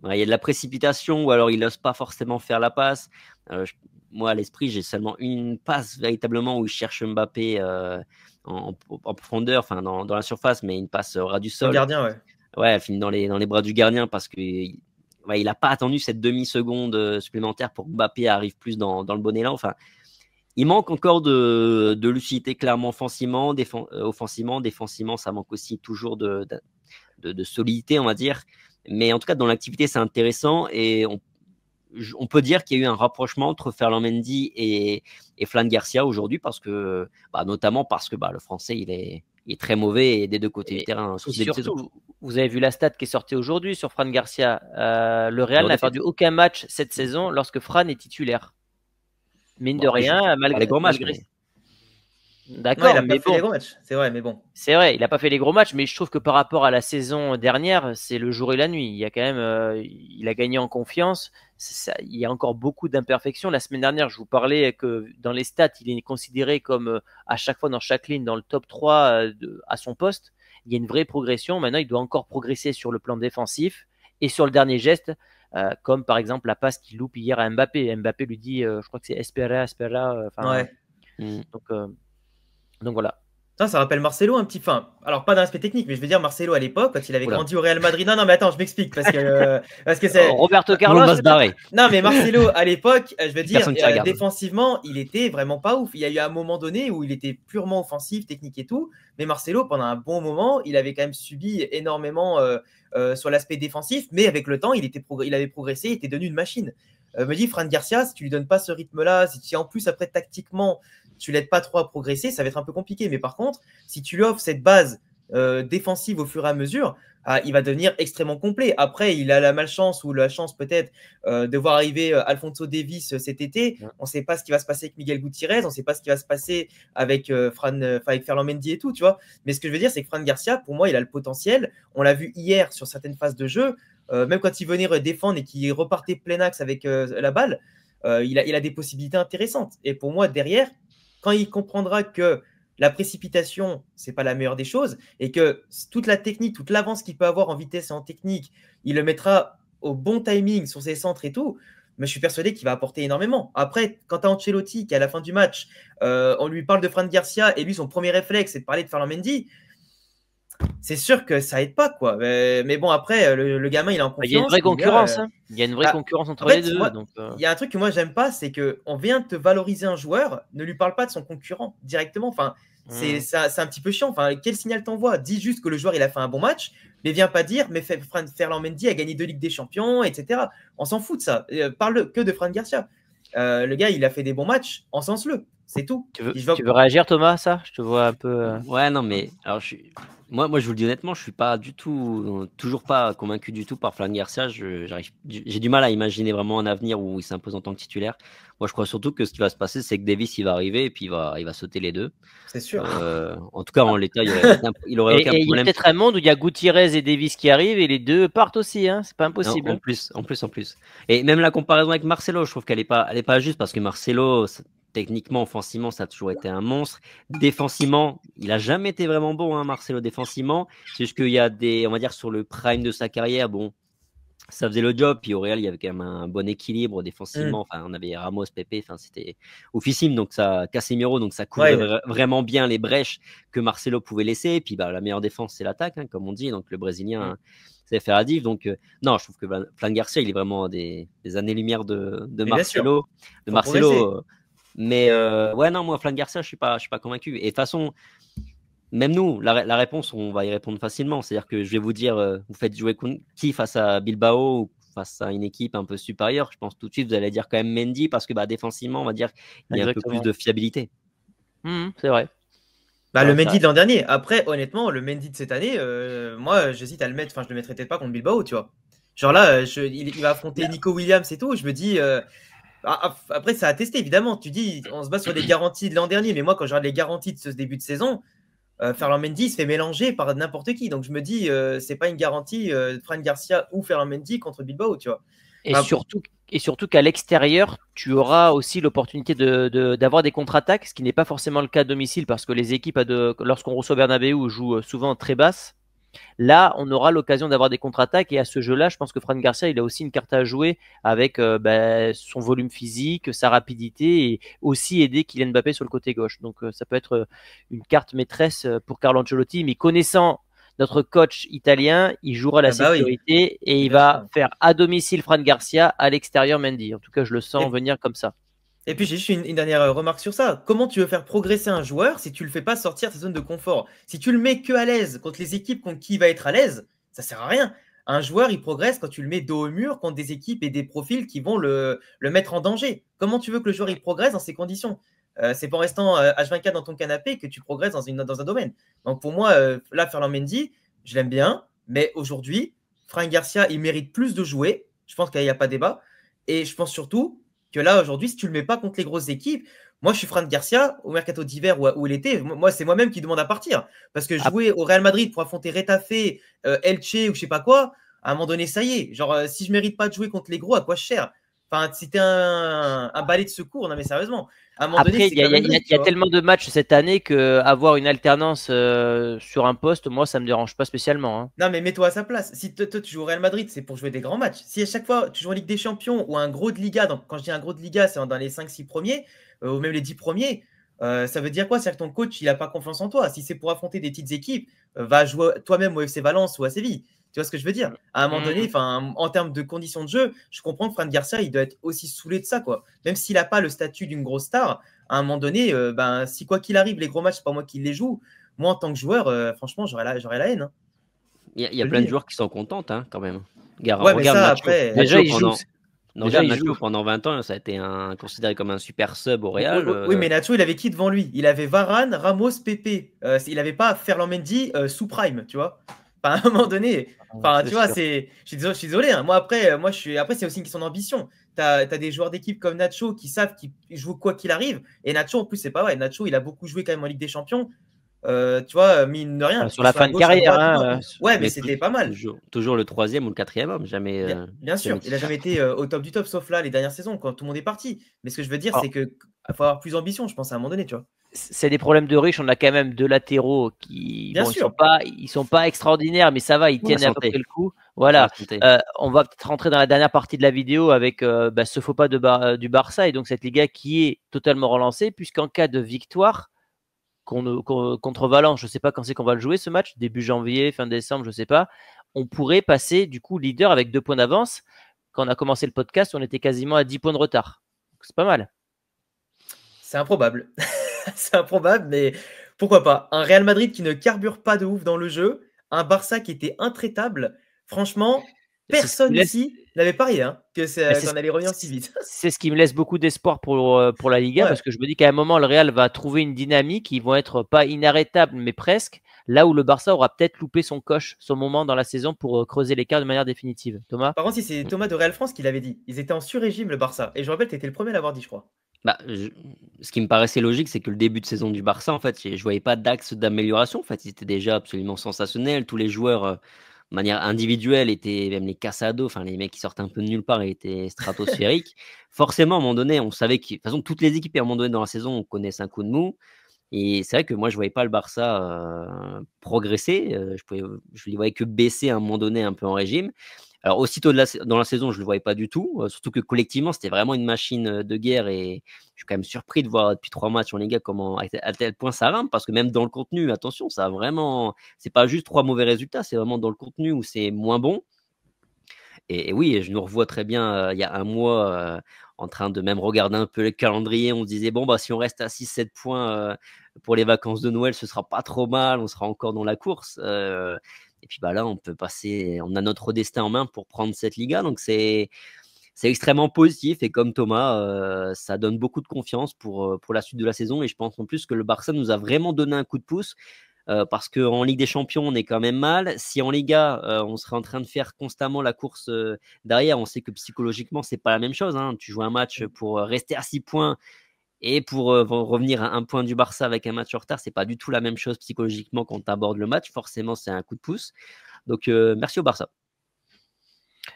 Il y a de la précipitation ou alors il n'ose pas forcément faire la passe. Moi, à l'esprit, j'ai seulement une passe véritablement où je cherche Mbappé en profondeur, enfin dans la surface, mais une passe ras du sol. Le gardien, ouais. Ouais, elle finit dans les bras du gardien parce qu'il n'a pas attendu cette demi-seconde supplémentaire pour que Mbappé arrive plus dans le bon élan. Enfin, il manque encore de lucidité clairement offensivement. Défensivement, ça manque aussi toujours de solidité, on va dire. Mais en tout cas, dans l'activité, c'est intéressant et on peut dire qu'il y a eu un rapprochement entre Ferland Mendy et Fran Garcia aujourd'hui parce que, notamment parce que le Français, il est très mauvais des deux côtés du terrain. Surtout, vous avez vu la stat qui est sortie aujourd'hui sur Fran Garcia. Le Real n'a perdu aucun match cette saison lorsque Fran est titulaire. Mine de rien, malgré les gros matchs. D'accord, il n'a pas fait les gros matchs, c'est vrai, mais bon. C'est vrai, il n'a pas fait les gros matchs, mais je trouve que par rapport à la saison dernière, c'est le jour et la nuit. Il y a quand même, il a gagné en confiance. Il y a encore beaucoup d'imperfections. La semaine dernière, je vous parlais que dans les stats, il est considéré comme à chaque fois dans chaque ligne dans le top 3 à son poste. Il y a une vraie progression. Maintenant, il doit encore progresser sur le plan défensif et sur le dernier geste, comme par exemple la passe qu'il loupe hier à Mbappé. Mbappé lui dit, je crois que c'est espera. Ouais. Donc voilà. Ça rappelle Marcelo un petit. Enfin, alors pas d'un aspect technique, mais je veux dire Marcelo à l'époque, quand il avait grandi au Real Madrid. Non, mais attends, je m'explique parce que c'est. Roberto Carlos. Non, mais Marcelo à l'époque, je veux dire, défensivement, il était vraiment pas ouf. Il y a eu un moment donné où il était purement offensif, technique et tout. Mais Marcelo, pendant un bon moment, il avait quand même subi énormément sur l'aspect défensif, mais avec le temps, il avait progressé, il était devenu une machine. Me dit Fran Garcia, si tu lui donnes pas ce rythme-là, si en plus après tactiquement tu l'aides pas trop à progresser, ça va être un peu compliqué. Mais par contre, si tu lui offres cette base défensive au fur et à mesure, il va devenir extrêmement complet. Après, il a la malchance ou la chance peut-être de voir arriver Alphonso Davies cet été. On ne sait pas ce qui va se passer avec Miguel Gutiérrez, on ne sait pas ce qui va se passer avec, avec Ferland Mendy et tout, tu vois. Mais ce que je veux dire, c'est que Fran Garcia, pour moi, il a le potentiel. On l'a vu hier sur certaines phases de jeu. Même quand il venait défendre et qu'il repartait plein axe avec la balle, il a des possibilités intéressantes. Et pour moi, derrière, quand il comprendra que la précipitation, c'est pas la meilleure des choses, et que toute la technique, toute l'avance qu'il peut avoir en vitesse et en technique, il le mettra au bon timing sur ses centres et tout, mais je suis persuadé qu'il va apporter énormément. Après, quand tu as Ancelotti qui, à la fin du match, on lui parle de Fran Garcia, et lui, son premier réflexe, c'est de parler de Ferland Mendy, c'est sûr que ça aide pas, quoi. Mais bon, après, le gamin, il est en confiance. Il y a une vraie concurrence. Il y a une vraie concurrence entre les deux. Il y a un truc que moi, j'aime pas, c'est qu'on vient te valoriser un joueur, ne lui parle pas de son concurrent directement. Enfin, c'est un petit peu chiant. Enfin, quel signal t'envoie? Dis juste que le joueur, il a fait un bon match, mais viens pas dire, mais Ferland Mendy a gagné 2 Ligues des Champions, etc. On s'en fout de ça. Parle que de Fran Garcia. Le gars, il a fait des bons matchs, encense-le. C'est tout. Tu veux réagir, Thomas, à ça? Je te vois un peu. Ouais, non, mais alors moi, je vous le dis honnêtement, je suis pas du tout, toujours pas convaincu du tout par Fran Garcia. J'ai du mal à imaginer vraiment un avenir où il s'impose en tant que titulaire. Moi, je crois surtout que ce qui va se passer, c'est que Davis, il va arriver et puis il va sauter les deux. C'est sûr. En tout cas, en l'état, il aurait aucun problème. Il y a peut-être un monde où il y a Gutiérrez et Davis qui arrivent et les deux partent aussi. Hein. C'est pas impossible. Non, en plus. Et même la comparaison avec Marcelo, je trouve qu'elle est pas juste parce que Marcelo, techniquement, offensivement, ça a toujours été un monstre. Défensivement, il a jamais été vraiment bon, hein, Marcelo, défensivement. C'est juste qu'il y a on va dire, sur le prime de sa carrière, bon, ça faisait le job. Puis au Real, il y avait quand même un bon équilibre défensivement. Enfin, on avait Ramos, Pepe, enfin, c'était oufissime. Donc Casemiro, donc ça couvrait vraiment bien les brèches que Marcelo pouvait laisser. Et puis, la meilleure défense, c'est l'attaque, hein, comme on dit. Donc le Brésilien, c'est faire à div. Donc, non, je trouve que Fran Garcia, il est vraiment des années-lumière de Marcelo. De Marcelo. Mais ouais, non, moi, Fran Garcia, je suis pas convaincu. Et de toute façon, même nous, la réponse, on va y répondre facilement. C'est-à-dire que je vais vous dire, vous faites jouer qui face à Bilbao ou face à une équipe un peu supérieure? Je pense tout de suite, vous allez dire quand même Mendy parce que défensivement, on va dire qu'il y a un peu plus de fiabilité. C'est vrai. Le Mendy de l'an dernier. Après, honnêtement, le Mendy de cette année, moi, j'hésite à le mettre. Enfin, je le mettrais peut-être pas contre Bilbao, tu vois. Genre là, il va affronter Nico Williams et tout. Je me dis. Après, ça a testé, évidemment. Tu dis, on se base sur les garanties de l'an dernier. Mais moi, quand je regarde les garanties de ce début de saison, Ferland Mendy se fait mélanger par n'importe qui. Donc, je me dis, c'est pas une garantie Fran Garcia ou Ferland Mendy contre Bilbao, tu vois. Et surtout qu'à l'extérieur, tu auras aussi l'opportunité d'avoir des contre-attaques, ce qui n'est pas forcément le cas à domicile parce que les équipes, lorsqu'on reçoit Bernabéu, jouent souvent très basse. Là, on aura l'occasion d'avoir des contre-attaques et à ce jeu-là, je pense que Fran Garcia, il a aussi une carte à jouer avec son volume physique, sa rapidité et aussi aider Kylian Mbappé sur le côté gauche. Donc, ça peut être une carte maîtresse pour Carlo Ancelotti, mais connaissant notre coach italien, il jouera la sécurité et il va faire à domicile Fran Garcia, à l'extérieur Mendy. En tout cas, je le sens venir comme ça. Et puis j'ai juste une dernière remarque sur ça. Comment tu veux faire progresser un joueur si tu le fais pas sortir de sa zone de confort? Si tu le mets que à l'aise contre les équipes contre qui il va être à l'aise, ça sert à rien. Un joueur, il progresse quand tu le mets dos au mur contre des équipes et des profils qui vont le mettre en danger. Comment tu veux que le joueur il progresse dans ces conditions? C'est pas en restant H24 dans ton canapé que tu progresses dans un domaine. Donc pour moi, là, Ferland Mendy, je l'aime bien, mais aujourd'hui, Fran Garcia, il mérite plus de jouer. Je pense qu'il n'y a pas débat. Et je pense surtout que là, aujourd'hui, si tu ne le mets pas contre les grosses équipes, moi, je suis Fran Garcia au mercato d'hiver où il était. Moi, c'est moi-même qui demande à partir. Parce que jouer au Real Madrid pour affronter Retafe, Elche ou je sais pas quoi, à un moment donné, ça y est. Genre, si je ne mérite pas de jouer contre les gros, à quoi je sers? Enfin, c'était un balai de secours. Non, mais sérieusement. À un moment donné, il y a tellement de matchs cette année qu'avoir une alternance sur un poste, moi, ça ne me dérange pas spécialement. Hein. Non, mais mets-toi à sa place. Si toi, tu joues au Real Madrid, c'est pour jouer des grands matchs. Si à chaque fois, tu joues en Ligue des Champions ou un gros de Liga, donc quand je dis un gros de Liga, c'est dans les 5-6 premiers, ou même les 10 premiers, ça veut dire quoi? C'est-à-dire que ton coach, il n'a pas confiance en toi. Si c'est pour affronter des petites équipes, va jouer toi-même au FC Valence ou à Séville. Tu vois ce que je veux dire? À un moment donné, en termes de conditions de jeu, je comprends que Fran Garcia, il doit être aussi saoulé de ça, quoi. Même s'il n'a pas le statut d'une grosse star, à un moment donné, si quoi qu'il arrive, les gros matchs, c'est pas moi qui les joue. Moi, en tant que joueur, franchement, j'aurais la haine. Hein. Il y a plein de joueurs qui sont contents, hein, quand même. Regarde ça, après. Déjà, il joue. Nacho, pendant 20 ans, ça a été considéré comme un super sub au Real. Oui, mais Nacho, il avait qui devant lui? Il avait Varane, Ramos, Pepe. Il n'avait pas Ferland Mendy sous prime, tu vois. Enfin, à un moment donné, enfin, C'est tu vois, sûr. je suis désolé. Hein. Moi, après, après, c'est aussi une question d'ambition. Tu as des joueurs d'équipe comme Nacho qui savent qu'ils jouent quoi qu'il arrive. Et Nacho, en plus, c'est pas vrai. Nacho, il a beaucoup joué quand même en Ligue des Champions. Tu vois, mine de rien, Sur qu'il la soit à fin de gauche, à carrière, droite, ou hein, pas. Ouais, mais Mais c'était pas mal. toujours le troisième ou le quatrième homme, jamais, Bien sûr, jamais il n'a jamais été au top du top, sauf là, les dernières saisons, quand tout le monde est parti. Mais ce que je veux dire, alors, c'est qu'il faut avoir plus d'ambition, je pense, à un moment donné, tu vois. c'est des problèmes de riches. On a quand même deux latéraux qui, Bien bon, sûr. ils sont pas extraordinaires, mais ça va, ils pour la tiennent à peu santé. près le coup. Pour la Voilà. santé. On va peut-être rentrer dans la dernière partie de la vidéo avec ce faux pas du Barça et donc cette Liga qui est totalement relancée, puisqu'en cas de victoire contre Valence, je ne sais pas quand c'est qu'on va le jouer ce match, début janvier, fin décembre, je ne sais pas, on pourrait passer du coup leader avec 2 points d'avance. Quand on a commencé le podcast, on était quasiment à 10 points de retard. C'est pas mal. C'est improbable. C'est improbable, mais pourquoi pas. Un Real Madrid qui ne carbure pas de ouf dans le jeu, un Barça qui était intraitable. Franchement, C'est ce qui personne me laisse, ici n'avait parié hein, mais c'est, qu'on allait revenir si vite. c'est ce qui me laisse beaucoup d'espoir pour la Liga Ouais. parce que je me dis qu'à un moment, le Real va trouver une dynamique. Ils vont être pas inarrêtables, mais presque. Là où le Barça aura peut-être loupé son coche, son moment dans la saison pour creuser l'écart de manière définitive. Thomas? Par contre, si c'est Thomas de Real France qui l'avait dit, ils étaient en sur-régime, le Barça. Et je rappelle, tu étais le premier à l'avoir dit, je crois. Bah, ce qui me paraissait logique, c'est que le début de saison du Barça, en fait, je voyais pas d'axe d'amélioration. En fait, ils étaient déjà absolument sensationnels. Tous les joueurs, de manière individuelle, étaient même les Casado, enfin les mecs qui sortaient un peu de nulle part, étaient stratosphériques. Forcément, à un moment donné, on savait que, de toute façon, toutes les équipes, à un moment donné dans la saison, on connaissait un coup de mou. Et c'est vrai que moi, je voyais pas le Barça progresser. Je les voyais que baisser à un moment donné, un peu en régime. Alors, aussitôt dans la saison, je ne le voyais pas du tout. Surtout que collectivement, c'était vraiment une machine de guerre. Et je suis quand même surpris de voir depuis 3 matchs en Liga comment, à tel point ça rampe. Parce que même dans le contenu, attention, ça a vraiment. C'est pas juste 3 mauvais résultats, c'est vraiment dans le contenu où c'est moins bon. Et oui, je nous revois très bien il y a un mois en train de même regarder un peu le calendrier. On se disait, bon, bah, si on reste à 6-7 points pour les vacances de Noël, ce sera pas trop mal. On sera encore dans la course. Et puis bah, là, on peut passer, on a notre destin en main pour prendre cette Liga. Donc c'est extrêmement positif. Et comme Thomas, ça donne beaucoup de confiance pour la suite de la saison. Et je pense en plus que le Barça nous a vraiment donné un coup de pouce. Parce qu'en Ligue des Champions, on est quand même mal. Si en Liga, on serait en train de faire constamment la course derrière, on sait que psychologiquement, c'est pas la même chose. Hein. Tu joues un match pour rester à 6 points et pour revenir à 1 point du Barça avec un match en retard, c'est pas du tout la même chose psychologiquement quand tu abordes le match. Forcément, c'est un coup de pouce. Donc, merci au Barça.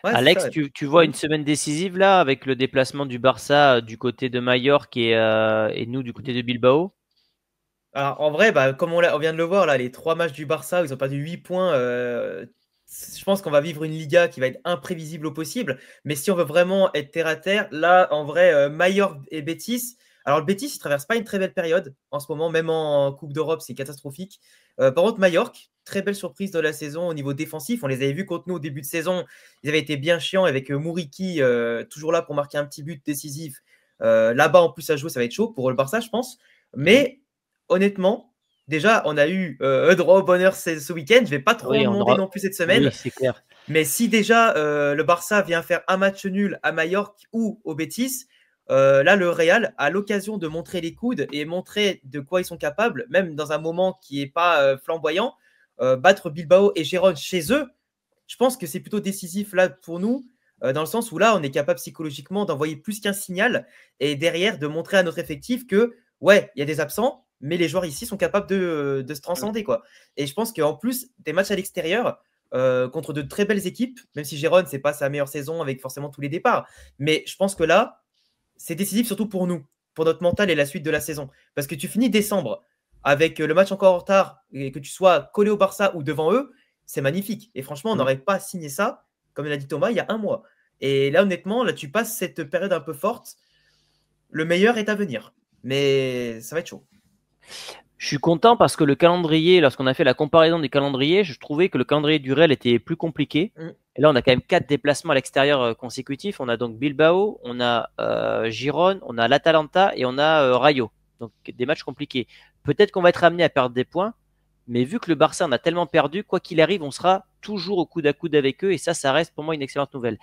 Ouais, Alex, ça. tu vois une semaine décisive là avec le déplacement du Barça du côté de Majorque et nous du côté de Bilbao? Alors, en vrai, bah, comme on vient de le voir, là, les 3 matchs du Barça où ils ont perdu 8 points, je pense qu'on va vivre une Liga qui va être imprévisible au possible. Mais si on veut vraiment être terre à terre, là, en vrai, Mallorca et Betis. Alors, le Betis, il ne traverse pas une très belle période en ce moment, même en Coupe d'Europe, c'est catastrophique. Par contre, Mallorca, très belle surprise de la saison au niveau défensif. On les avait vus contre nous au début de saison. Ils avaient été bien chiants avec Mouriki, toujours là pour marquer un petit but décisif. Là-bas, en plus, à jouer, ça va être chaud pour le Barça, je pense. Mais honnêtement, déjà, on a eu droit au bonheur ce week-end. Je ne vais pas trop en demander non plus cette semaine. Oui, c'est clair. Mais si déjà le Barça vient faire un match nul à Majorque ou au Betis, là, le Real a l'occasion de montrer les coudes et montrer de quoi ils sont capables, même dans un moment qui n'est pas flamboyant. Battre Bilbao et Gérone chez eux, je pense que c'est plutôt décisif là pour nous, dans le sens où là, on est capable psychologiquement d'envoyer plus qu'un signal et derrière de montrer à notre effectif que, ouais, il y a des absents, mais les joueurs ici sont capables de se transcender, quoi. Et je pense qu'en plus, des matchs à l'extérieur, contre de très belles équipes, même si Gérone, c'est pas sa meilleure saison avec forcément tous les départs. Mais je pense que là, c'est décisif surtout pour nous, pour notre mental et la suite de la saison. Parce que tu finis décembre avec le match encore en retard et que tu sois collé au Barça ou devant eux, c'est magnifique. Et franchement, on n'aurait pas signé ça, comme l'a dit Thomas, il y a un mois. Et là, honnêtement, là, tu passes cette période un peu forte. Le meilleur est à venir. Mais ça va être chaud. Je suis content parce que le calendrier, lorsqu'on a fait la comparaison des calendriers, je trouvais que le calendrier du Real était plus compliqué. Et là, on a quand même 4 déplacements à l'extérieur consécutifs. On a donc Bilbao, on a Gérone, on a l'Atalanta et on a Rayo. Donc des matchs compliqués. Peut-être qu'on va être amené à perdre des points, mais vu que le Barça en a tellement perdu, quoi qu'il arrive, on sera toujours au coude à coude avec eux et ça reste pour moi une excellente nouvelle.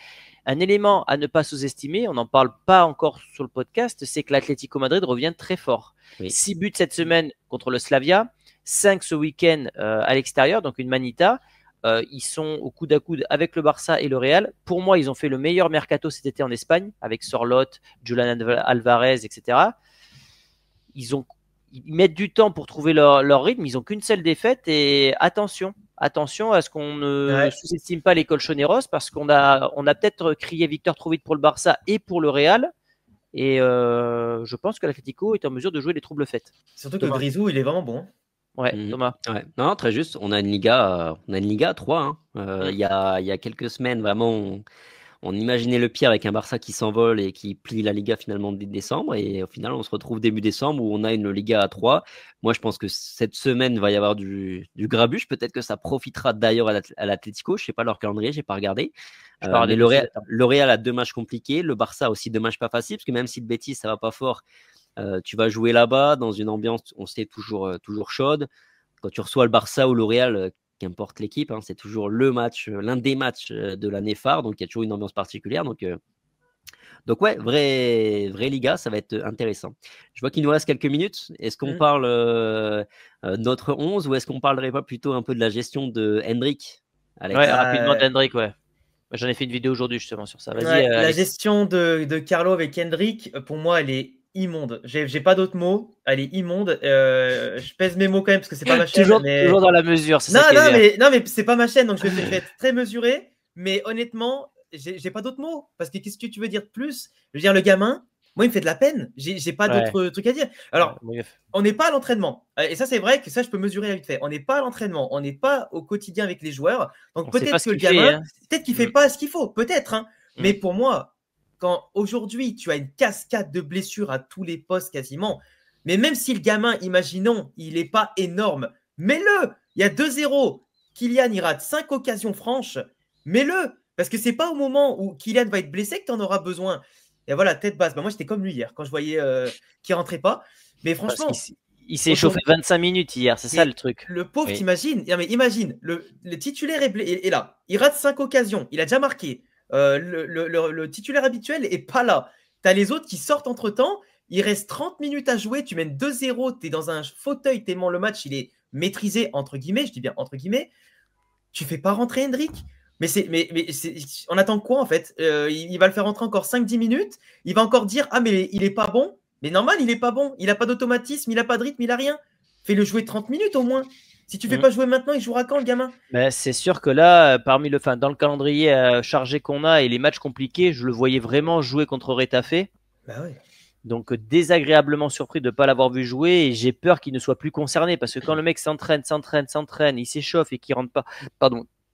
Un élément à ne pas sous-estimer, on n'en parle pas encore sur le podcast, c'est que l'Atlético Madrid revient très fort. Oui. 6 buts cette semaine contre le Slavia, 5 ce week-end à l'extérieur, donc une manita. ils sont au coude à coude avec le Barça et le Real. Pour moi, ils ont fait le meilleur mercato cet été en Espagne avec Sorloth, Julian Alvarez, etc. Ils mettent du temps pour trouver leur rythme. Ils n'ont qu'une seule défaite. Et attention à ce qu'on ne sous-estime pas les Colchoneros, parce qu'on a peut-être crié victoire trop vite pour le Barça et pour le Real. Et je pense que l'Atlético est en mesure de jouer les troubles faites. Surtout que Grisou, il est vraiment bon. Ouais, Thomas. Ouais. Non, très juste. On a une Liga à 3. Il y a quelques semaines, vraiment, on imaginait le pire avec un Barça qui s'envole et qui plie la Liga finalement dès décembre. Et au final, on se retrouve début décembre où on a une Liga à 3. Moi, je pense que cette semaine, va y avoir du grabuge. Peut-être que ça profitera d'ailleurs à l'Atlético. Je ne sais pas leur calendrier, je n'ai pas regardé. Mais le Real a 2 matchs compliqués. Le Barça a aussi 2 matchs pas faciles, parce que même si le Betis, ça ne va pas fort, tu vas jouer là-bas dans une ambiance, on sait, toujours chaude. Quand tu reçois le Barça ou le Real, qu'importe l'équipe, c'est toujours l'un des matchs de l'année phare, donc il y a toujours une ambiance particulière. Donc ouais, vraie Liga, ça va être intéressant. Je vois qu'il nous reste quelques minutes. Est-ce qu'on parle notre 11, ou est-ce qu'on parlerait pas plutôt un peu de la gestion de Hendrik, Alex? Ouais, rapidement d'Hendrik, ouais. J'en ai fait une vidéo aujourd'hui justement sur ça. Vas-y. La gestion de Carlo avec Hendrik, pour moi, elle est immonde. J'ai pas d'autres mots. Elle est immonde. Je pèse mes mots quand même parce que c'est pas ma chaîne. Toujours dans la mesure. Non, mais c'est pas ma chaîne, donc je vais être très mesuré. Mais honnêtement, j'ai pas d'autres mots. Parce que qu'est-ce que tu veux dire de plus? Je veux dire, le gamin, moi, il me fait de la peine. J'ai pas d'autres trucs à dire. Alors, on n'est pas à l'entraînement. Et ça, c'est vrai que ça, je peux mesurer vite fait. On n'est pas à l'entraînement. On n'est pas au quotidien avec les joueurs. Donc, peut-être que le gamin, peut-être qu'il fait pas ce qu'il faut. Peut-être. Mais pour moi, quand aujourd'hui, tu as une cascade de blessures à tous les postes quasiment, mais même si le gamin, imaginons, il n'est pas énorme, mets-le. Il y a 2-0. Kylian, il rate 5 occasions franches. Mets-le. Parce que c'est pas au moment où Kylian va être blessé que tu en auras besoin. Et voilà, tête basse. Moi, j'étais comme lui hier quand je voyais qu'il ne rentrait pas. Mais franchement, il s'est échauffé 25 minutes hier. C'est ça le truc. Le pauvre, t'imagines. Imagine, le titulaire est là. Il rate 5 occasions. Il a déjà marqué. Le titulaire habituel n'est pas là. Tu as les autres qui sortent entre-temps. Il reste 30 minutes à jouer. Tu mènes 2-0. Tu es dans un fauteuil tellement le match, il est maîtrisé, entre guillemets. Je dis bien entre guillemets. Tu fais pas rentrer Hendrik. Mais on attend quoi en fait? Il va le faire rentrer encore 5-10 minutes. Il va encore dire ah mais il est pas bon. Mais normal, il est pas bon. Il a pas d'automatisme, il a pas de rythme, il a rien. Fais-le jouer 30 minutes au moins. Si tu fais pas jouer maintenant, il jouera quand le gamin? C'est sûr que là, dans le calendrier chargé qu'on a et les matchs compliqués, je le voyais vraiment jouer contre Retafe. Bah ouais. Donc désagréablement surpris de ne pas l'avoir vu jouer, et j'ai peur qu'il ne soit plus concerné, parce que quand le mec s'entraîne, il s'échauffe et qu'il rentre pas,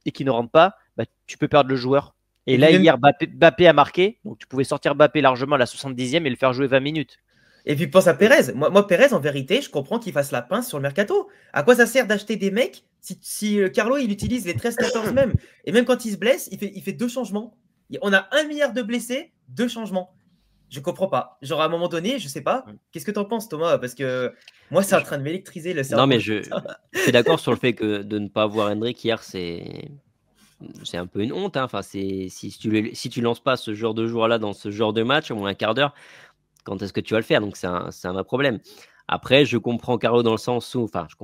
et qu'il ne rentre pas, bah, tu peux perdre le joueur. Et là, hier, Mbappé a marqué, donc tu pouvais sortir Mbappé largement à la 70e et le faire jouer 20 minutes. Et puis pense à Pérez. Moi, Pérez, en vérité, je comprends qu'il fasse la pince sur le mercato. À quoi ça sert d'acheter des mecs si Carlo, il utilise les 13-14 même? Et même quand il se blesse, il fait 2 changements. On a 1 milliard de blessés, 2 changements. Je comprends pas. Genre à un moment donné, je sais pas. Qu'est-ce que t'en penses, Thomas? Parce que moi, c'est en train de m'électriser le cerveau. Non, mais je suis d'accord sur le fait que de ne pas voir Hendrik hier, c'est un peu une honte. Enfin, si tu lances pas ce genre de joueur-là dans ce genre de match, au moins un quart d'heure, quand est-ce que tu vas le faire? Donc c'est un vrai problème. Après, je comprends Carlo dans le sens où, enfin, je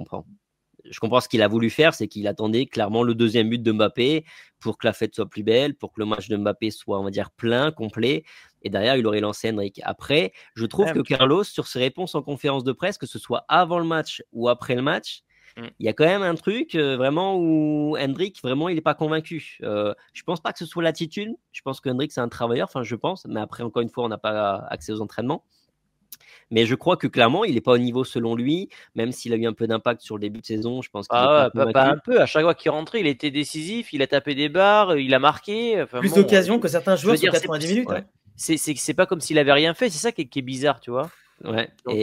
comprends ce qu'il a voulu faire, c'est qu'il attendait clairement le deuxième but de Mbappé pour que la fête soit plus belle, pour que le match de Mbappé soit, on va dire, plein, complet. Et derrière, il aurait lancé Hendrik. Après, je trouve que Carlos, sur ses réponses en conférence de presse, que ce soit avant le match ou après le match, il y a quand même un truc vraiment où Hendrik, vraiment, il n'est pas convaincu. Je pense pas que ce soit l'attitude. Je pense que Hendrik, c'est un travailleur, enfin, je pense. Mais après, encore une fois, on n'a pas accès aux entraînements. Mais je crois que clairement, il n'est pas au niveau selon lui, même s'il a eu un peu d'impact sur le début de saison. Je pense qu'il pas un peu. À chaque fois qu'il rentrait, il était décisif, il a tapé des barres, il a marqué. Enfin, plus d'occasions que certains joueurs sur 90 minutes. Ouais. C'est pas comme s'il avait rien fait. C'est ça qui est bizarre, tu vois. Ouais. Donc,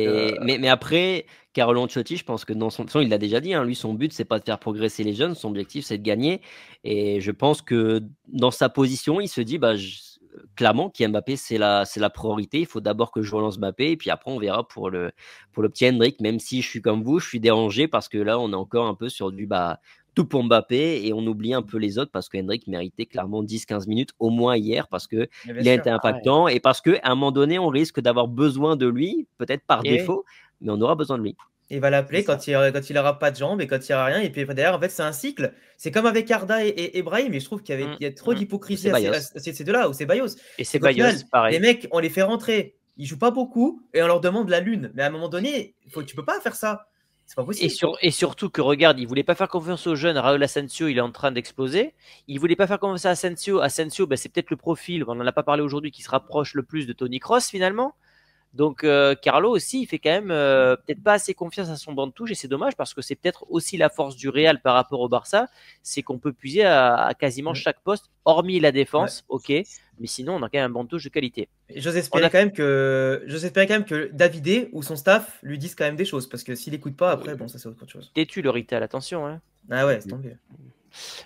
mais après, Carlo Ancelotti, je pense que dans son il l'a déjà dit, lui, son but, c'est pas de faire progresser les jeunes, son objectif, c'est de gagner. Et je pense que dans sa position, il se dit, clairement, Mbappé, c'est la priorité. Il faut d'abord que je relance Mbappé, et puis après, on verra pour le petit Hendrik. Même si je suis comme vous, je suis dérangé parce que là, on est encore un peu sur du tout pour Mbappé, et on oublie un peu les autres parce que Hendrik méritait clairement 10-15 minutes au moins hier, parce qu'il a été impactant, et parce qu'à un moment donné, on risque d'avoir besoin de lui, peut-être par défaut, mais on aura besoin de lui. Il va l'appeler C'est ça. quand il aura pas de jambes et quand il n'y aura rien. Et puis derrière, en fait, c'est un cycle. C'est comme avec Arda et Brahim. Et je trouve qu'il y a trop Ou d'hypocrisie c'est à Bayos. ces deux-là, ou c'est Bayos. Et C'est c'est qu'au final, Bayos, pareil. les mecs, on les fait rentrer. Ils jouent pas beaucoup et on leur demande la lune. Mais à un moment donné, tu peux pas faire ça. C'est pas possible. Et surtout que regarde, il voulait pas faire confiance aux jeunes. Raúl Asensio, il est en train d'exploser. Il voulait pas faire confiance à Asensio. Asensio, c'est peut-être le profil, on n'en a pas parlé aujourd'hui, qui se rapproche le plus de Toni Kroos finalement. Donc Carlo aussi, il fait quand même peut-être pas assez confiance à son banc de touche et c'est dommage parce que c'est peut-être aussi la force du Real par rapport au Barça, c'est qu'on peut puiser à quasiment chaque poste, hormis la défense, ok, mais sinon on a quand même un banc de touche de qualité. Et j'ose espérer quand même que Davidé ou son staff lui disent quand même des choses parce que s'il écoute pas après, bon, ça c'est autre chose. Têtu le Rital, attention. Hein. Ah ouais, c'est tombé.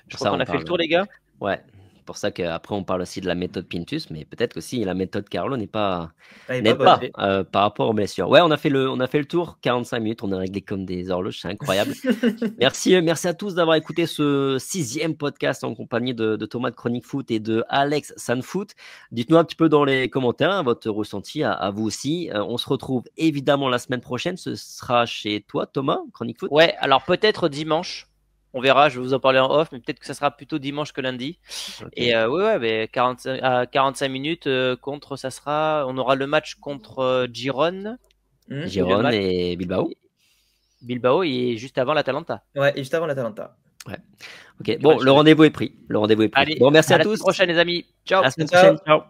Je crois qu'on a fait le tour, les gars. Ouais. Pour ça qu'après on parle aussi de la méthode Pintus, mais peut-être aussi la méthode Carlo n'est pas par rapport aux blessures. Ouais, on a fait le tour, 45 minutes, on a réglé comme des horloges, c'est incroyable. Merci à tous d'avoir écouté ce 6e podcast en compagnie de Thomas de Chronique Foot et de Alex Sanfoot. Dites-nous un petit peu dans les commentaires votre ressenti à vous aussi. On se retrouve évidemment la semaine prochaine, ce sera chez toi Thomas, Chronique Foot. Ouais, alors peut-être dimanche. On verra, je vais vous en parler en off, mais peut-être que ça sera plutôt dimanche que lundi. Okay. Et mais 45 minutes contre, ça sera. On aura le match contre Girone. Girone et Bilbao. Bilbao et juste avant l'Atalanta. Ouais, et juste avant l'Atalanta. Ouais. Ok, bon, le rendez-vous est pris. Allez, bon, merci à tous. À la semaine prochaine, les amis. Ciao. À la semaine prochaine. Ciao.